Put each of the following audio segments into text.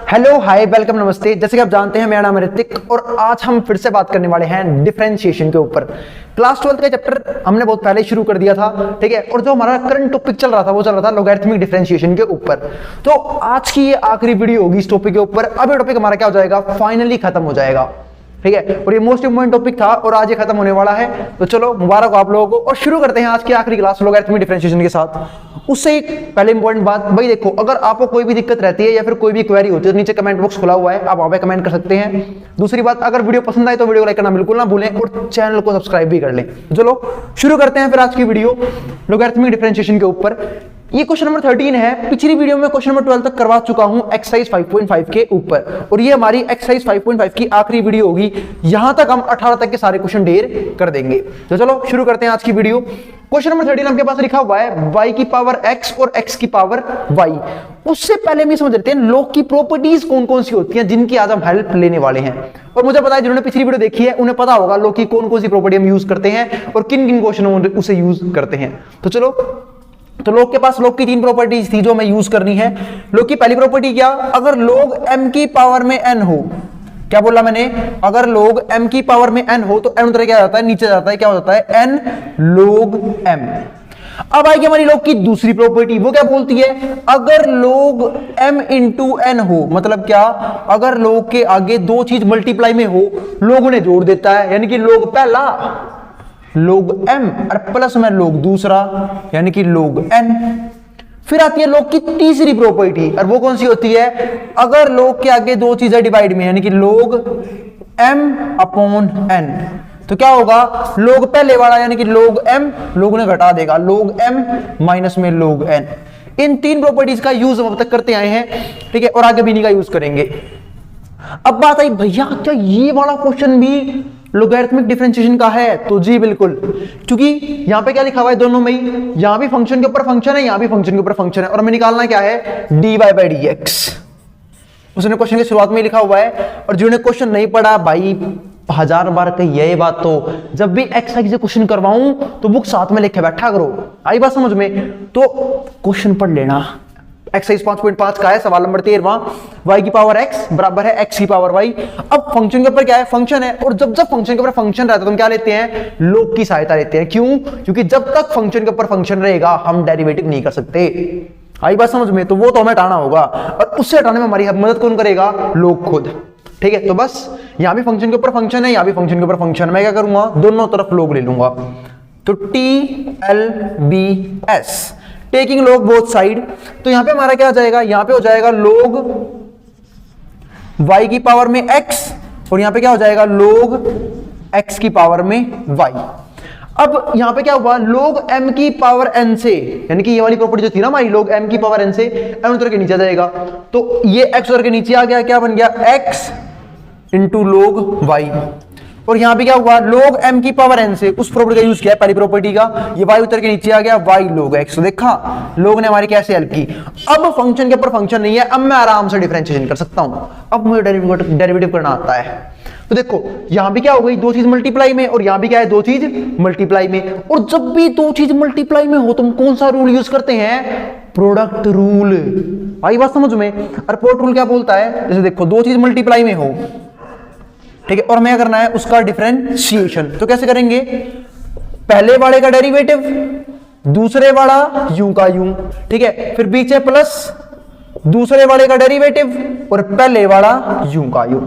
Hello hi welcome नमस्ते। जैसे कि आप जानते हैं मेरा नाम है ऋतिक और आज हम फिर से बात करने वाले हैं डिफरेंशिएशन के ऊपर। क्लास 12 का चैप्टर हमने बहुत पहले शुरू कर दिया था, ठीक है। और जो हमारा करंट टॉपिक चल रहा था वो चल रहा था लॉगरिथमिक डिफरेंशिएशन के ऊपर। तो आज की ये आखिरी वीडियो होगी इस टॉपिक के ऊपर। अब ये टॉपिक हमारा क्या हो जाएगा, फाइनली खत्म हो जाएगा, ठीक है। और ये मोस्ट इंपोर्टेंट टॉपिक था और आज ये खत्म होने वाला है। तो चलो मुबारक हो आप लोगों को और शुरू करते हैं आज की आखिरी क्लास लॉगरिथमिक डिफरेंशिएशन के साथ। उससे एक पहले इंपॉर्टेंट बात भाई देखो, अगर आपको कोई भी दिक्कत रहती है या फिर कोई भी क्वेरी होती है तो नीचे कमेंट बॉक्स खुला हुआ है, आप वहां पे कमेंट कर सकते हैं। दूसरी बात, अगर वीडियो पसंद आए तो वीडियो को लाइक करना बिल्कुल ना भूलें और चैनल को सब्सक्राइब भी कर लें। चलो शुरू करते हैं फिर आज की वीडियो लॉगरिथमिक डिफरेंशिएशन के ऊपर। ये क्वेश्चन नंबर 13 है। पिछली वीडियो में क्वेश्चन नंबर 12 तक करवा चुका हूं एक्सरसाइज 5.5 के ऊपर और ये हमारी एक्सरसाइज 5.5 की आखिरी वीडियो होगी। यहां तक हम 18 तक के सारे क्वेश्चन ढेर कर देंगे। तो चलो शुरू करते हैं आज की वीडियो। क्वेश्चन नंबर 13 आपके पास लिखा हुआ है y की पावर x और x की पावर y। उससे पहले हम समझ लेते हैं लॉग की प्रॉपर्टीज कौन कौन सी होती हैं जिनकी आज हम हेल्प लेने वाले हैं। और मुझे पता है जिन्होंने पिछली वीडियो देखी है उन्हें पता होगा लॉग की कौन कौन सी प्रॉपर्टी हम यूज करते हैं और किन किन क्वेश्चनों में उसे यूज करते हैं। तो चलो, तो लॉग के पास लॉग की 3 प्रॉपर्टीज थी जो हमें यूज करनी है। लॉग की पहली प्रॉपर्टी क्या, अगर लॉग m की पावर में n हो, क्या बोला मैंने, अगर लॉग m की पावर में n हो तो n उधर क्या जाता है, नीचे जाता है, क्या हो जाता है n log m। अब आएगी हमारी लॉग की दूसरी प्रॉपर्टी, वो क्या बोलती है, अगर log m इंटू n हो, मतलब क्या, अगर log के आगे दो चीज मल्टीप्लाई में हो, log उन्हें जोड़ देता है, यानी कि log पहला log m और प्लस में log दूसरा यानी कि log n। फिर आती है log की तीसरी प्रॉपर्टी और वो कौन सी होती है, अगर log के आगे दो चीजें डिवाइड में, यानी कि log m अपॉन n, तो क्या होगा, log पहले वाला यानी कि log m, log ने घटा देगा, log m माइनस में log n। इन 3 प्रॉपर्टीज का यूज हम अब तक करते आए हैं, ठीक है, और आगे भी इन्हीं का यूज करेंगे। अब बात आई भैया क्या ये वाला क्वेश्चन भी लॉगरिथमिक डिफरेंशिएशन का है, तो जी बिल्कुल, क्योंकि यहां पे क्या लिखा हुआ है दोनों में ही, यहां भी फंक्शन के ऊपर फंक्शन है, यहां भी फंक्शन के ऊपर फंक्शन है और हमें निकालना क्या है, dy बाई dx। उसने क्वेश्चन की शुरुआत में लिखा हुआ है और जिन्होंने क्वेश्चन नहीं पढ़ा भाई 1000 बार कही है ये बात, तो जब भी एक्सरसाइज से क्वेश्चन करवाऊं तो बुक साथ में लेके बैठा करो, आई बात समझ में, तो क्वेश्चन पढ़ लेना। एक्सरसाइज 5.5 का है सवाल नंबर 13, y की पावर x बराबर है x की पावर y। अब फंक्शन के ऊपर क्या है, फंक्शन है, और जब जब फंक्शन के ऊपर फंक्शन रहता है तो हम क्या लेते हैं, log की सहायता लेते हैं। क्यों, क्योंकि जब तक फंक्शन के ऊपर फंक्शन रहेगा हम डेरिवेटिव नहीं कर सकते, आई बात समझ में, तो वो तो हमें हटाना होगा और उससे हटाने में हमारी मदद कौन करेगा, log खुद, ठीक है। तो बस यहां भी फंक्शन के ऊपर फंक्शन है, यहां भी फंक्शन के ऊपर फंक्शन, मैं क्या करूंगा, दोनों तरफ log ले लूंगा, तो TLBS taking log both side. तो यहां पे हमारा क्या हो जाएगा, यहां पे हो जाएगा log y की पावर में x और यहां पे क्या हो जाएगा log x की पावर में y। अब यहां पे क्या हुआ, log m की पावर n से, यानी कि ये वाली प्रॉपर्टी जो थी ना हमारी log m की पावर n से n उतर के नीचे जाएगा, तो ये x उतर के नीचे आ गया, क्या बन गया x इंटू log y। और यहां पे क्या हुआ, log m की पावर n से उस प्रॉपर्टी का यूज किया पहली प्रॉपर्टी का, ये y उतर के नीचे आ गया y log x। तो देखा log ने हमारी कैसे हेल्प की। अब फंक्शन के ऊपर फंक्शन नहीं है, अब मैं आराम से डिफरेंशिएशन कर सकता हूं, अब मुझे डेरिवेटिव करना आता है। तो देखो यहां भी क्या हो गई, दो चीज मल्टीप्लाई में, और यहां भी क्या है, दो चीज मल्टीप्लाई में, और जब भी दो चीज मल्टीप्लाई में हो तो हम कौन सा रूल यूज करते हैं, प्रोडक्ट रूल, आई बात समझ में। और प्रोडक्ट रूल क्या बोलता है, जैसे देखो दो चीज मल्टीप्लाई में हो, ठीक है, और हमें करना है उसका डिफरेंशिएशन, तो कैसे करेंगे, पहले वाले का डेरिवेटिव दूसरे वाला यूं का यूं, ठीक है, फिर बीच में प्लस दूसरे वाले का डेरिवेटिव और पहले वाला यूं का यूं,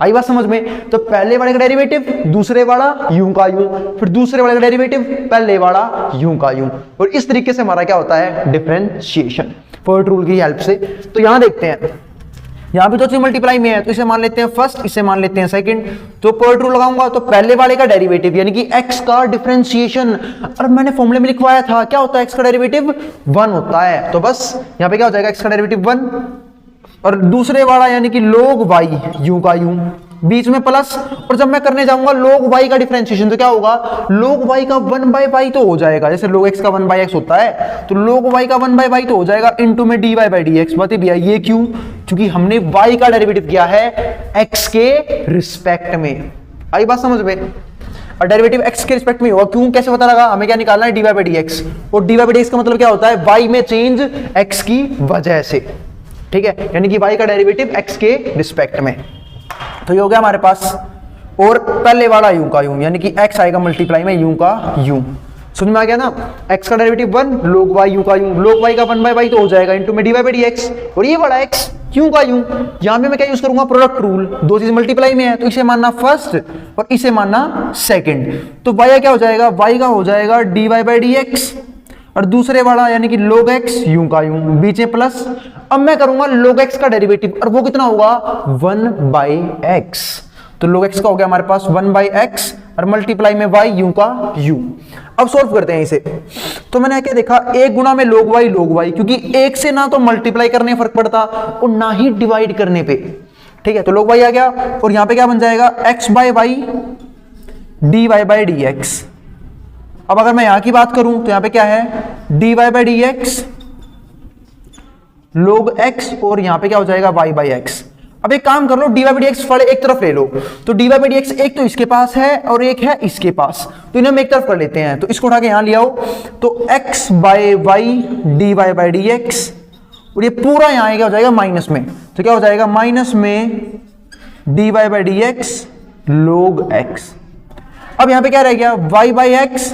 आई बात समझ में। तो पहले वाले का डेरिवेटिव दूसरे वाला यूं का यूं, फिर दूसरे वाले का डेरिवेटिव पहले वाला यूं का यूं, और इस तरीके से हमारा क्या होता है, डिफरेंशिएशन प्रोडक्ट रूल की हेल्प से। तो यहां देखते हैं, यहां भी दो चीज मल्टीप्लाई में है, तो इसे मान लेते हैं फर्स्ट, इसे मान लेते हैं सेकंड। तो प्रोडक्ट रूल लगाऊंगा तो पहले वाले का डेरिवेटिव यानी कि x का डिफरेंशिएशन, और मैंने फॉर्मूले में लिखवाया था क्या होता है, x का डेरिवेटिव 1 होता है, तो बस यहां पे क्या हो जाएगा, x का डेरिवेटिव 1 और दूसरे वाला यानी कि log y यूं का यूं, बीच में प्लस, और जब मैं करने जाऊंगा log y का डिफरेंशिएशन तो क्या होगा, log y का 1/y तो हो जाएगा, जैसे log x का 1/x होता है तो log y का 1/y तो हो जाएगा, इनटू में dy बाई dx। बात भैया ये क्यों, क्योंकि हमने y का डेरिवेटिव किया है x के रिस्पेक्ट में, आई बात समझ में। और डेरिवेटिव x के रिस्पेक्ट में होगा, क्यों, कैसे पता लगा, हमें क्या निकालना है, dy बाई dx, और dy बाई dx का मतलब क्या होता है, y में चेंज x की वजह से, ठीक है, यानी कि y का डेरिवेटिव x के रिस्पेक्ट में। तो ये हो गया हमारे पास, और पहले वाला यूं का यूं, यानी कि x आएगा मल्टीप्लाई में यूं का यूं। समझ में आ गया ना, x का डेरिवेटिव 1 log y यूं का यूं, log y का 1/y तो हो जाएगा इनटू में dy by dx, और ये वाला x यूं का यूं। यहां पे मैं क्या यूज करूंगा, प्रोडक्ट रूल, दो चीज मल्टीप्लाई में है तो इसे मानना फर्स्ट और इसे मानना सेकंड। तो y क्या हो जाएगा, y का हो जाएगा dy by dx, और दूसरे वाला यानी कि log x यूं का यूं, बीच में प्लस। अब मैं करूंगा log x का डेरिवेटिव, और वो कितना होगा 1/x। तो log x का हो गया हमारे पास 1/x, और मल्टीप्लाई में y यूं का u। अब सॉल्व करते हैं इसे। तो मैंने क्या देखा, एक गुणा में log y, क्योंकि एक से ना तो मल्टीप्लाई करने फर्क पड़ता और ना ही डिवाइड करने पे। ठीक है, तो log y आ गया, और यहां पे क्या बन जाएगा x/y dy by dx। अब अगर मैं यहां की बात करूं तो यहां पे क्या है, dy by dx log x, और यहां पे क्या हो जाएगा y/x। अब एक काम कर लो, dy by dx फल एक तरफ ले लो, तो dy by dx एक तो इसके पास है और एक है इसके पास, तो इन्हें हम एक तरफ कर लेते हैं। तो इसको उठा के यहां ले आओ, तो x/y dy by dx, और ये पूरा यहां क्या हो जाएगा माइनस में, तो क्या हो जाएगा माइनस में dy by dx log x। अब यहां पे क्या रह गया y/x,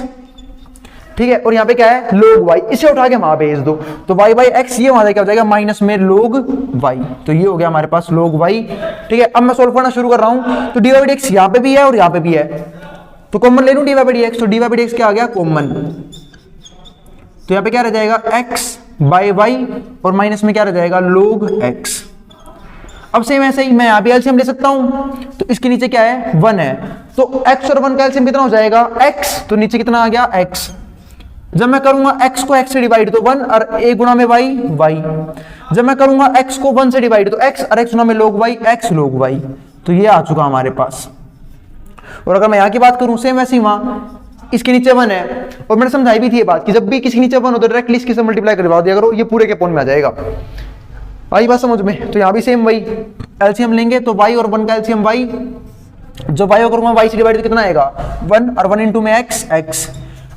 ठीक है, और यहां पे क्या है log y, इसे उठा के वहां भेज दो, तो y/x ये वहां क्या हो जाएगा माइनस में log y। तो ये हो गया हमारे पास log y। ठीक है, अब मैं सोल्व करना शुरू कर रहा हूं, तो dy by dx यहां पे भी है और यहां पे भी है, तो कॉमन ले लूं dy by dx, तो dy by dx क्या आ गया कॉमन, तो यहां पे क्या रह जाएगा x/y, और माइनस में क्या रह जाएगा log x। अब सेम ऐसे ही मैं यहां भी एलसीएम ले सकता हूं, तो इसके नीचे क्या है 1 है, तो x और 1 का एलसीएम कितना हो जाएगा x, तो नीचे कितना आ गया x। जब मैं करूंगा x को x से डिवाइड तो 1, और a गुणा में y। जब मैं करूंगा x को 1 से डिवाइड तो x, और x गुणा में log y x log y। तो ये आ चुका हमारे पास। और अगर मैं यहां की बात करूं सेम वैसे ही वहां इसके नीचे 1 है, और मैंने समझाई भी थी ये बात कि जब भी किसी नीचे 1 हो तो डायरेक्टली इसके से मल्टीप्लाई करवा दिया करो, ये पूरे के पॉइंट में आ जाएगा। आई बात समझ में? तो यहां भी सेम वही एलसीएम लेंगे, तो y और 1 का एलसीएम y, जो y को करूंगा y से डिवाइड तो कितना आएगा 1, और 1 इंटू में x,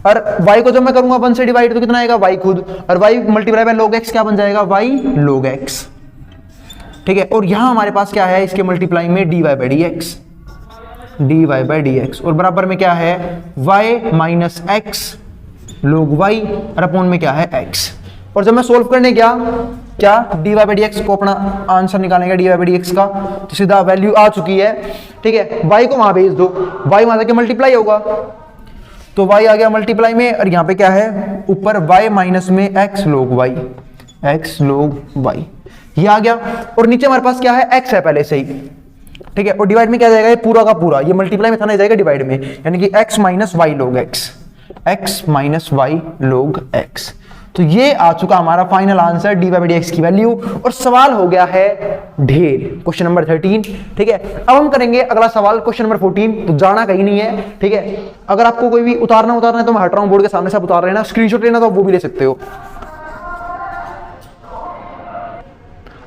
और y को जब मैं करूंगा 1 से डिवाइड तो कितना आएगा y खुद, और y multiply by log x क्या बन जाएगा y log x। ठीक है, और यहां हमारे पास क्या है इसके मल्टीप्लाई में dy by dx, और बराबर में क्या है y minus x log y, और अपॉन में क्या है x। और जब मैं सोल्व करने गया क्या dy by dx को अपना आंसर निकालेंगे dy by dx का, तो सीधा वैल्यू आ चुकी है। ठीक है, y को वहां भेज दो, y वहां जाके मल्टीप्लाई होगा, तो y आ गया मल्टीप्लाई में, और यहाँ पे क्या है ऊपर y माइनस में x log y, ये आ गया, और नीचे हमारे पास क्या है x है पहले से ही। ठीक है, और डिवाइड में क्या जाएगा ये पूरा का पूरा, ये मल्टीप्लाई में था ना, जाएगा डिवाइड में, यानी कि x minus y log x। तो ये आ चुका हमारा final answer dy by dx की वैल्यू, और सवाल हो गया है ढेर, क्वेश्चन नंबर 13। ठीक है, अब हम करेंगे अगला सवाल क्वेश्चन नंबर 14, तो जाना कहीं नहीं है। ठीक है, अगर आपको कोई भी उतारना है तो मैं हट रहा हूं बोर्ड के सामने से, आप उतार रहे ना, स्क्रीनशॉट लेना तो वो भी ले सकते हो।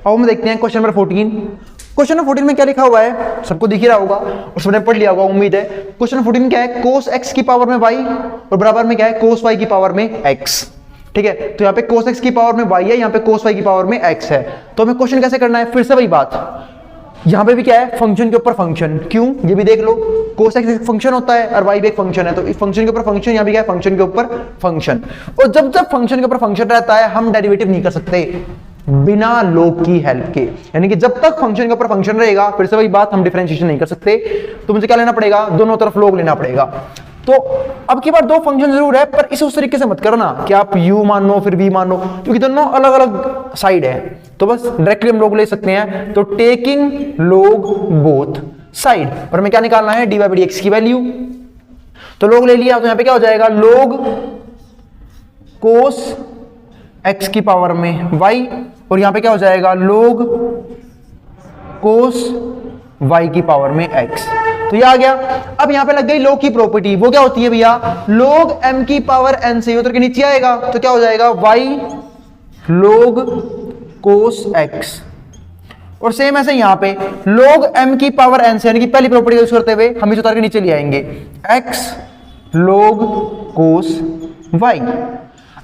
अब हम देखते हैं क्वेश्चन नंबर 14। क्वेश्चन नंबर 14 में क्या लिखा हुआ है सबको दिख ही रहा होगा और सबने पढ़ लिया होगा उम्मीद है। क्वेश्चन नंबर 14 क्या है, cos x की पावर में y, और बराबर में क्या है cos y की पावर में x। ठीक है, तो यहाँ पे cos x की पावर में y है, यहाँ पे cos y की पावर में x है। तो हमें क्वेश्चन कैसे करना है, फिर से वही बात, यहाँ पे भी क्या है फंक्शन के ऊपर फंक्शन, क्यों ये भी देख लो, cos x एक फंक्शन होता है और y भी एक फंक्शन है, तो इस फंक्शन के ऊपर फंक्शन, यहाँ भी क्या है फंक्शन के ऊपर फंक्शन। और जब जब फंक्शन के ऊपर फंक्शन रहता है हम डेरिवेटिव नहीं कर सकते बिना log की हेल्प के, यानी कि जब तक फंक्शन के ऊपर फंक्शन रहेगा, फिर से वही बात, हम डिफरेंशिएशन नहीं कर सकते, तो मुझे क्या लेना पड़ेगा, दोनों तरफ log लेना पड़ेगा। तो अब की बार दो फंक्शन जरूर है, पर इसे उस तरीके से मत करना कि आप u मानो फिर v मानो, क्योंकि दोनों अलग अलग साइड है, तो बस डायरेक्टली हम log ले सकते हैं। तो टेकिंग log बोथ साइड, पर हमें क्या निकालना है dy by dx की वैल्यू, तो log ले लिया, तो यहाँ पे क्या हो जाएगा log cos x की पावर में y, और यहां पे क्या हो जाएगा log cos y की पावर में x। तो ये आ गया। अब यहां पे लग गई log की प्रॉपर्टी, वो क्या होती है भैया, log m की पावर n से उतर के नीचे आएगा, तो क्या हो जाएगा y log cos x। और सेम ऐसे यहां पे log m की पावर n से, यानी कि पहली प्रॉपर्टी यूज करते हुए हम इसे उतार के नीचे ले आएंगे x log cos y।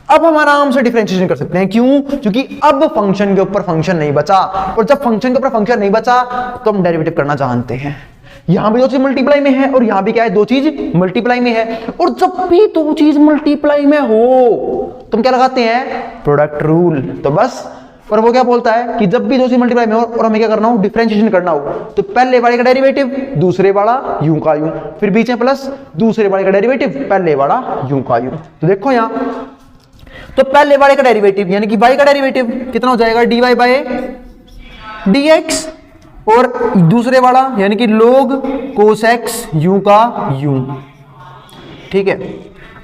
अब हम आराम से डिफरेंशिएशन कर सकते हैं। क्यों? क्योंकि अब फंक्शन के ऊपर फंक्शन नहीं बचा, और जब फंक्शन के ऊपर फंक्शन नहीं बचा तो हम डेरिवेटिव करना जानते हैं। यहां भी दो चीज मल्टीप्लाई में है और यहां भी क्या है, दो चीज मल्टीप्लाई में है। और जब भी दो चीज मल्टीप्लाई में हो तो हम क्या लगाते हैं, प्रोडक्ट रूल। तो बस, और वो क्या बोलता है कि जब भी दो चीज मल्टीप्लाई में हो और हमें क्या करना हो, डिफरेंशिएशन करना हो, तो पहले वाले का डेरिवेटिव दूसरे वाला यूं का यूं, फिर बीच में प्लस दूसरे वाले का डेरिवेटिव पहले वाला यूं का यूं। तो देखो यहां, तो पहले वाले का डेरिवेटिव यानी कि y का डेरिवेटिव कितना हो जाएगा, dy बाय dx, और दूसरे वाला यानी कि log cos x u का u। ठीक है,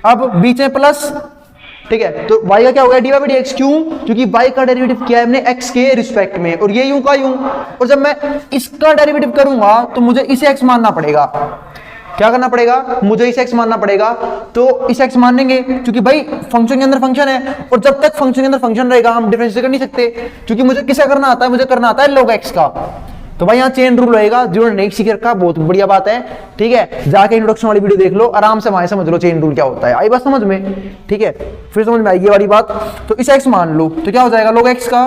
अब बीच में प्लस, ठीक है, तो y का क्या हो गया, dy बाय dx। क्यों? क्योंकि y का डेरिवेटिव क्या है हमने x के रिस्पेक्ट में, और ये u का u, और जब मैं इसका डेरिवेटिव करूंगा तो मुझे इसे x मानना पड़ेगा। क्या करना पड़ेगा, मुझे इसे x मानना पड़ेगा। तो इसे x मानेंगे क्योंकि भाई फंक्शन के अंदर फंक्शन है, और जब तक फंक्शन के अंदर फंक्शन रहेगा हम डिफरेंशिएट कर नहीं सकते, क्योंकि मुझे किसे करना आता है, मुझे करना आता है log x का। तो भाई यहाँ चेन रूल रहेगा, जो नहीं सीख रखा बहुत बढ़िया बात है। ठीक है, जाके इंट्रोडक्शन वाली वीडियो देख लो, आराम से वहां समझ लो चेन रूल क्या होता है, आई बात समझ में। ठीक है, फिर समझ में आई ये वाली बात। तो इसे x मान लो तो क्या हो जाएगा, log x का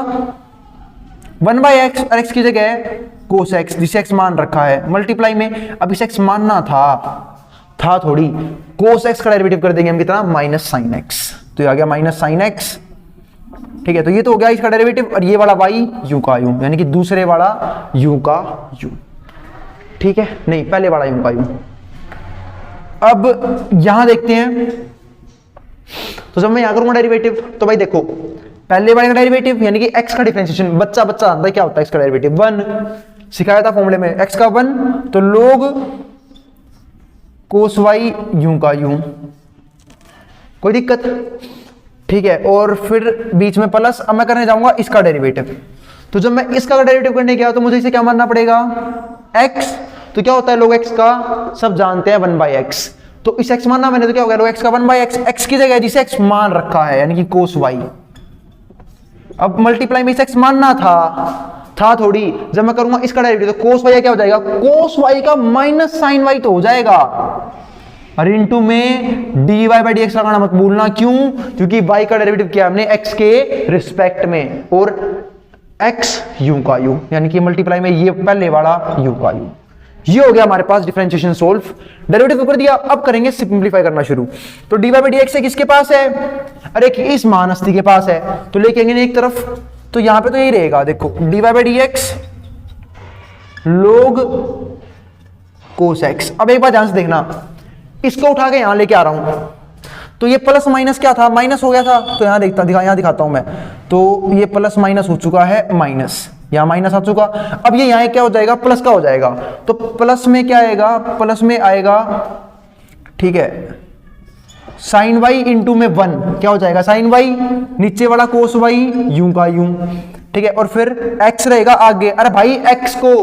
1/x, और x की जगह cos x, जिसे x मान रखा है मल्टीप्लाई में। अब इसे x मानना था थोड़ी, cos x का डेरिवेटिव कर देंगे हम कितना, माइनस साइन x। तो ये आ गया माइनस साइन x। ठीक है, तो ये तो हो गया इसका डेरिवेटिव, और ये वाला y u का u, यानी कि दूसरे वाला u का u। ठीक है, नहीं पहले वाला u का u। अब यहां देखते हैं, तो जब मैं यहां करूंगा डेरिवेटिव, तो भाई देखो पहले वाले का डेरिवेटिव यानी कि x का डिफरेंशिएशन, बच्चा जानता है क्या होता है इसका डेरिवेटिव, 1 सिखाया था फॉर्मूले में, x का 1, तो log cos y u का u, कोई दिक्कत। ठीक है, और फिर बीच में प्लस। अब मैं करने जाऊंगा इसका डेरिवेटिव, तो जब मैं इसका डेरिवेटिव करने गया तो मुझे इसे क्या मानना पड़ेगा, x। तो क्या होता है log x का, सब जानते हैं 1/x। तो इस x मानना मैंने, तो क्या हो गया log x का 1/x, x की जगह जिसे x मान रखा है यानी कि cos y। अब मल्टीप्लाई में इसे x मानना था थोड़ी, जब मैं करूंगा इसका डेरिवेटिव तो cos y क्या हो जाएगा, cos y का माइनस साइन y तो हो जाएगा, और इनटू में dy बाय dx लगाना मत भूलना। क्यों? क्योंकि y का डेरिवेटिव किया हमने x के रिस्पेक्ट में, और x u का u, यानी कि मल्टीप्लाई में ये पहले वाला u का u। ये हो गया हमारे पास डिफरेंशिएशन सोल्व, डेरिवेटिव कर दिया। अब करेंगे सिंपलीफाई करना शुरू। तो dy बाय dx किसके पास है, अरे इस महानस्ती के पास है, तो लेके आएंगे एक तरफ, तो यहां पे तो यही रहेगा, देखो dy by dx log cos x। अब एक बार ध्यान से देखना, इसको उठा के यहां लेके आ रहा हूं, तो ये प्लस माइनस क्या था, माइनस हो गया था। तो यहां यहां दिखाता हूं मैं, तो ये प्लस माइनस हो चुका है, माइनस, यहां माइनस आ चुका। अब ये यहां क्या हो जाएगा, प्लस का हो जाएगा। तो प्लस में क्या आएगा, प्लस में आएगा, ठीक है, साइन y इंटू में 1 क्या हो जाएगा, साइन y, नीचे वाला cos y यूं का यूं। ठीक है, और फिर x रहेगा आगे। अरे भाई x को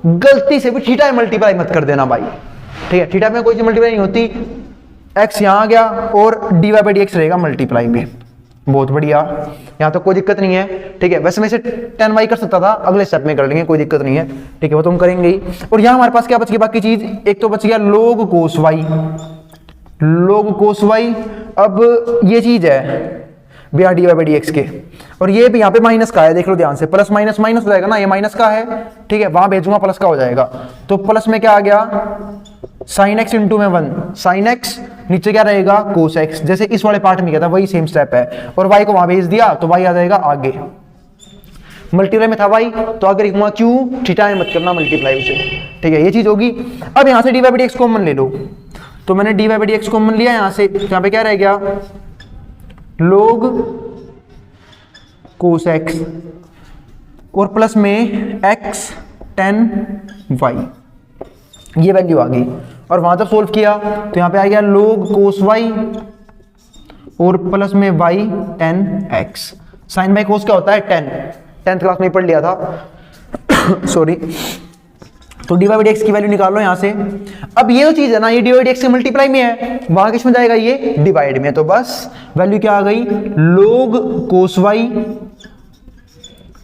गलती से भी थीटा में मल्टीप्लाई मत कर देना भाई। ठीक है, थीटा में कोई चीज मल्टीप्लाई नहीं होती, x यहां आ गया और dy बाय dx रहेगा मल्टीप्लाई में। बहुत बढ़िया, यहां तो कोई दिक्कत नहीं है। ठीक है, वैसे मैं इसे 10y कर सकता था, अगले स्टेप में कर लेंगे, कोई दिक्कत नहीं है। ठीक है, वो तो हम करेंगे ही। और यहां हमारे पास क्या बच गया, बाकी चीज एक तो बच गया log cos y, log cos y। अब ये चीज है बिना dy बाय dx के, और ये भी यहाँ पे माइनस का है, देख लो ध्यान से, प्लस माइनस माइनस हो जाएगा ना, ये माइनस का है। ठीक है, वहां भेजूंगा प्लस का हो जाएगा, तो प्लस में क्या आ गया, साइन x इंटू में 1, साइन x, नीचे क्या रहेगा cos x, जैसे इस वाले पार्ट में क्या था वही सेम स्टेप है, और y को वहां भेज दिया तो y आ जाएगा आगे। मल्टीप्लाई में था y तो आगे लिखूंगा क्यों, थीटा में मत करना मल्टीप्लाई उसे। ठीक है, ये चीज होगी। अब यहां से dy बाय dx कॉमन ले लो, तो मैंने dy बाय dx कॉमन लिया यहां से, यहां पे क्या रह गया, log cos x और प्लस में x tan y, ये वैल्यू आ गई। और वहां जब सोल्व किया तो यहां पे आ गया log cos y और प्लस में y tan x। Sine by cos क्या होता है, 10th क्लास में पढ़ लिया था सॉरी। तो dy बाय dx की वैल्यू निकाल लो यहां से। अब ये जो चीज है ना, ये dy बाय dx के मल्टीप्लाई में है, वहां किस में जाएगा, ये डिवाइड में। तो बस वैल्यू क्या आ गई, log cos y,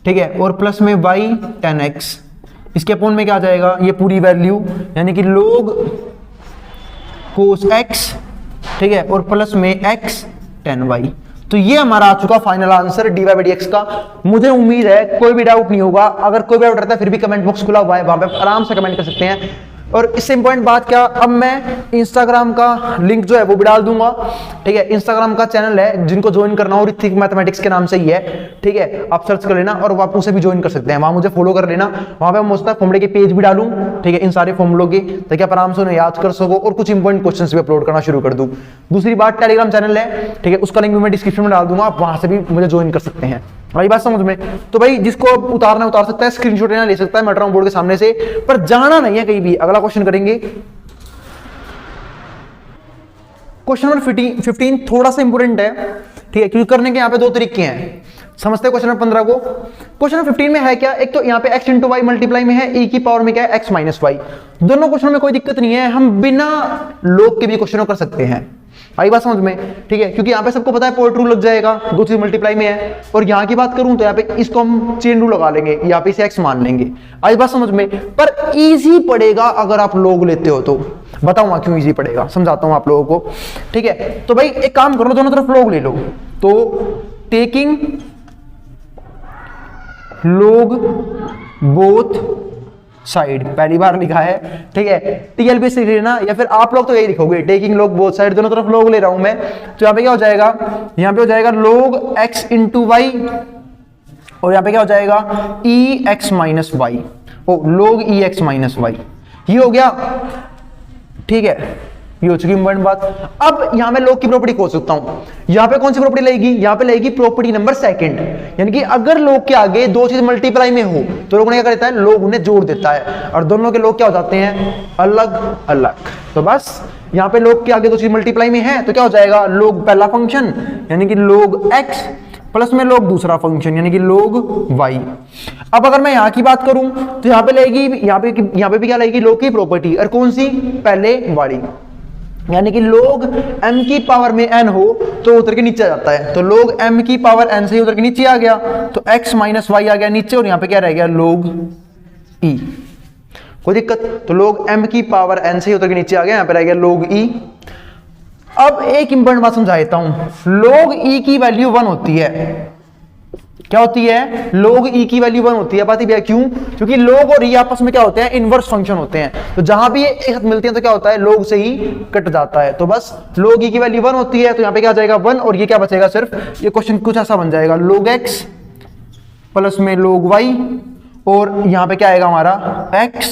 ठीक है, और प्लस में y tan x, इसके अपोन में क्या आ जाएगा, ये पूरी वैल्यू, यानी कि log cos x, ठीक है, और प्लस में x tan y। तो ये हमारा आ चुका final answer dy by dx का। मुझे उम्मीद है कोई भी डाउट नहीं होगा। अगर कोई भी डाउट रहता है फिर भी कमेंट बॉक्स खुला हुआ है, वहां पे आराम से कमेंट कर सकते हैं। और इससे इंपॉर्टेंट बात क्या, अब मैं इंस्टाग्राम का लिंक जो है वो भी डाल दूंगा, ठीक है। इंस्टाग्राम का चैनल है, जिनको ज्वाइन करना हो ऋतिक मैथमेटिक्स के नाम से ही है, ठीक है। आप सर्च कर लेना और आप उसे भी ज्वाइन कर सकते हैं, वहां मुझे फॉलो कर लेना। वहां पे मैं फॉर्मूले के पेज भी डालूं, ठीक है, इन सारे फॉर्मूलों के, ताकि आप आराम से उन्हें याद कर सको और कुछ इंपॉर्टेंट क्वेश्चंस भी अपलोड करना शुरू कर दूं। दूसरी बात, टेलीग्राम चैनल है, ठीक है, उसका लिंक भी मैं डिस्क्रिप्शन में डाल दूंगा, आप वहां से भी मुझे ज्वाइन कर सकते हैं। भाई बात समझ में? तो भाई जिसको उतारना उतार सकता है, स्क्रीनशॉट लेना ले सकता है, मैं बोर्ड के सामने से, पर जाना नहीं है कहीं भी। अगला क्वेश्चन करेंगे, क्वेश्चन नंबर 15 थोड़ा सा इंपोर्टेंट है, ठीक है, क्योंकि करने के यहाँ पे दो तरीके हैं। समझते हैं क्वेश्चन नंबर 15 को। क्वेश्चन नंबर 15 में है क्या, एक तो यहाँ पे x इंटू वाई मल्टीप्लाई में है, e की पावर में क्या है x माइनस वाई। दोनों क्वेश्चन में कोई दिक्कत नहीं है, हम बिना लॉग के भी क्वेश्चन कर सकते हैं। आई बात समझ में? ठीक है, क्योंकि यहाँ पे सबको पता है पोर्ट रूल लग जाएगा, दो चीज मल्टीप्लाई में है। और यहाँ की बात करूं तो यहाँ पे इसको हम चेन रूल लगा लेंगे, यहाँ पे इसे x मान लेंगे। आई बात समझ में? पर इजी पड़ेगा अगर आप लॉग लेते हो तो। बताऊंगा क्यों इजी पड़ेगा, समझाता हूं आप लोगों को, ठीक है। तो भाई एक काम करो, दोनों तरफ लॉग ले लो। तो टेकिंग log बोथ साइड, पहली बार लिखा है, ठीक है, टीएलबी से लेना, या फिर आप लोग तो यही लिखोगे टेकिंग log बोथ साइड, दोनों तरफ log ले रहा हूं मैं। तो यहाँ पे क्या हो जाएगा, यहाँ पे हो जाएगा log x इंटू वाई, और यहाँ पे क्या हो जाएगा e x minus y, log e x minus y. ये हो गया, ठीक है, ये हो चुकी इंपॉर्टेंट बात। अब यहां मैं log की प्रॉपर्टी खोज सकता हूं। यहां पे कौन सी प्रॉपर्टी लगेगी, यहां पे लगेगी प्रॉपर्टी नंबर सेकंड, यानी कि अगर log के आगे दो चीज मल्टीप्लाई में हो तो log ने क्या करता है, log उन्हें जोड़ देता है, और दोनों के log क्या हो जाते हैं, अलग अलग। तो बस यहां पे log के आगे दो चीज मल्टीप्लाई में है तो क्या हो जाएगा, log पहला फंक्शन यानी कि log x प्लस में log दूसरा फंक्शन यानी कि log y। अब अगर मैं यहां की बात करूं तो यहां पे लगेगी, यहां पे भी क्या लगेगी, log की प्रॉपर्टी, और कौन सी, पहले वाली, यानी कि log m की पावर में n हो तो उतर के नीचे आ जाता है। तो log m की पावर n से ही उतर के नीचे आ गया, तो x माइनस वाई आ गया नीचे, और यहां पे क्या रह गया, log e। कोई दिक्कत? तो log m की पावर n से ही उतर के नीचे आ गया, यहां पे रह गया log e। अब एक इंपॉर्टेंट बात समझा देता हूं, log e की वैल्यू 1 होती है। क्या होती है, log e की वैल्यू 1 होती है। बात ही क्यों, क्योंकि log और e आपस में क्या होते हैं, इनवर्स फंक्शन होते हैं। तो जहां भी ये एक साथ मिलते हैं तो क्या होता है, log से ही कट जाता है। तो बस log e की वैल्यू 1 होती है, तो यहां पे क्या आ जाएगा 1, और ये क्या बचेगा, सिर्फ ये क्वेश्चन कुछ ऐसा बन जाएगा, log x प्लस में log y, और यहां पे क्या आएगा हमारा x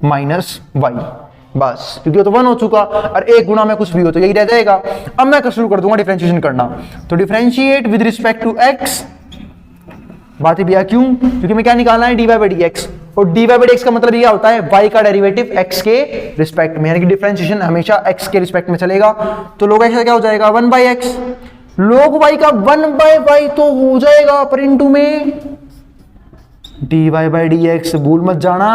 माइनस वाई। बस, क्योंकि वो तो 1 हो चुका, और एक गुना में कुछ भी हो तो यही रह जाएगा। अब मैं शुरू कर दूंगा डिफरेंशिएशन करना। तो differentiate with respect to x, बात ही भैया क्यों, क्योंकि मैं क्या निकालना है, dy by dx, और dy by dx का मतलब ये होता है y का डेरिवेटिव x के रिस्पेक्ट में, यानी कि डिफरेंशिएशन हमेशा x के रिस्पेक्ट में चलेगा। तो log x का क्या हो जाएगा, 1 by x, log y का 1 by y तो हो जाएगा, पर इनटू में dy by dx, भूल मत जाना,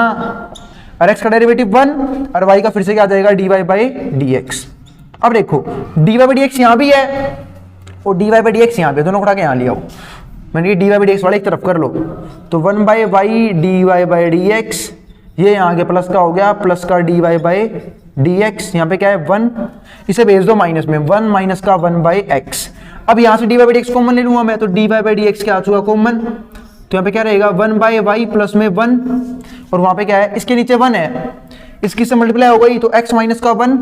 और x का डेरिवेटिव 1 और y का फिर से क्या आ जाएगा, dy by dx। अब देखो dy by dx यहां भी है और dy by dx यहां पे, दोनों को उठा के यहां ले आओ, मैंने dy by dx वाले एक तरफ कर लो। तो 1 by y dy by dx, ये यहाँ के प्लस का हो गया, प्लस का dy by dx, यहाँ पे क्या है 1, इसे भेज दो माइनस में, 1 माइनस का 1 by x। अब यहाँ से dy by dx कॉमन ले लूंगा मैं, तो dy by dx क्या आ चुका कॉमन, तो यहाँ पे क्या रहेगा 1 by y प्लस में 1, और वहां पे क्या है, इसके नीचे 1 है, इसकी से मल्टीप्लाई हो गई तो x माइनस का 1,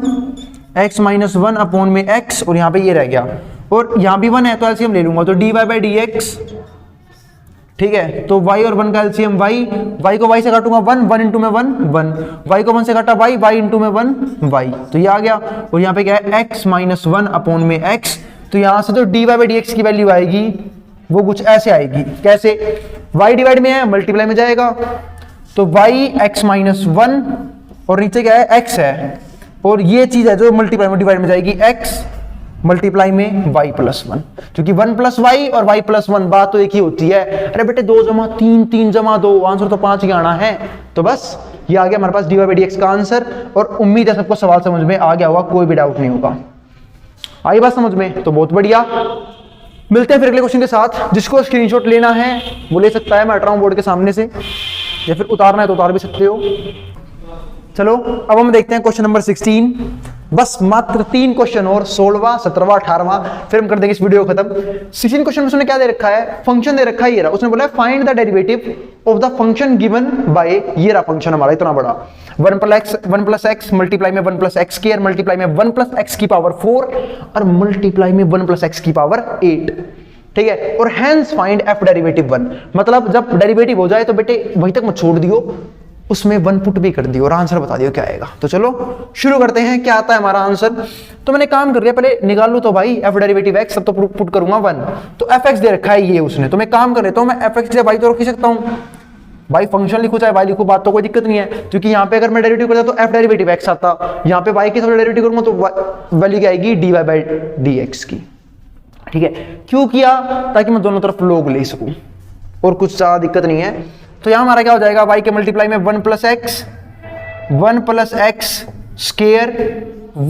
x माइनस 1 अपॉन में x, और यहाँ पे ये रह गया, और यहाँ भी 1 है तो एलसीएम ले लूंगा, तो dy by dx, ठीक है। तो y और 1 का एलसीएम y को y से काटूंगा 1 इंटू में 1 y को 1 से काटा y इंटू में 1 y, तो ये आ गया। और यहाँ पे क्या है, x माइनस 1 अपॉन में x, तो यहाँ से तो dy by dx की वैल्यू आएगी वो कुछ ऐसे आएगी, कैसे, y डिवाइड में है मल्टीप्लाई में जाएगा, तो y x माइनस 1, और नीचे क्या है, x है, और ये चीज है जो मल्टीप्लाई में डिवाइड में जाएगी, x मल्टीप्लाई में y प्लस 1, क्योंकि 1 प्लस y और y प्लस 1 बात तो एक ही होती है। अरे बेटे 2 जमा 3, 3 जमा 2, आंसर तो 5 ही आना है। तो बस ये आ गया हमारे पास dy by dx का आंसर, और उम्मीद है सबको सवाल समझ में आ गया होगा, कोई भी डाउट नहीं होगा। आई बात समझ में? तो बहुत बढ़िया, मिलते हैं फिर अगले क्वेश्चन के साथ। जिसको स्क्रीनशॉट लेना है वो ले सकता है, मैं हट रहा हूं बोर्ड के सामने से, या फिर उतारना है तो उतार भी सकते हो। चलो अब हम देखते हैं क्वेश्चन नंबर 16। बस मात्र 3 क्वेश्चन और 16वां 17वां 18वां, फिर हम कर देंगे इस वीडियो को खत्म। 16 क्वेश्चन में उसने क्या दे रखा है, फंक्शन दे रखा है ये रहा, उसने बोला find the derivative of the function given by, ये रहा फंक्शन हमारा इतना बड़ा, 1 + x मल्टीप्लाई में 1 + x स्क्वायर मल्टीप्लाई में 1 + x की पावर 4 और मल्टीप्लाई में 1 + x की पावर 8, ठीक है। और हैंस फाइंड f डेरिवेटिव 1, मतलब जब डेरिवेटिव हो जाए तो बेटे वहीं तक मत छोड़ दियो, उसमें 1 पुट भी कर दियो और आंसर बता दियो क्या आएगा। तो चलो शुरू करते हैं, क्या आता है हमारा आंसर। तो मैंने काम कर लिया, पहले निकाल लूं तो भाई f डेरिवेटिव x, सब तो पुट करूंगा 1, तो fx दे रखा है ये उसने, तो मैं काम कर लेता हूं, मैं fx से भाई तो रख ही सकता हूं, भाई फंक्शन लिखो चाहे y लिखो, बात तो कोई दिक्कत नहीं है, क्योंकि यहाँ पे अगर मैं डेरिवेटिव करता तो f डेरिवेटिव x आता, यहाँ पे y की थोड़ा डेरिवेटिव करूंगा तो वैल्यू क्या आएगी dy/dx की, ठीक है। क्यों किया, ताकि मैं दोनों तरफ लोग ले सकूं और कुछ ज्यादा दिक्कत नहीं है। तो यहां हमारा क्या हो जाएगा, y के मल्टीप्लाई में 1 + x स्क्वायर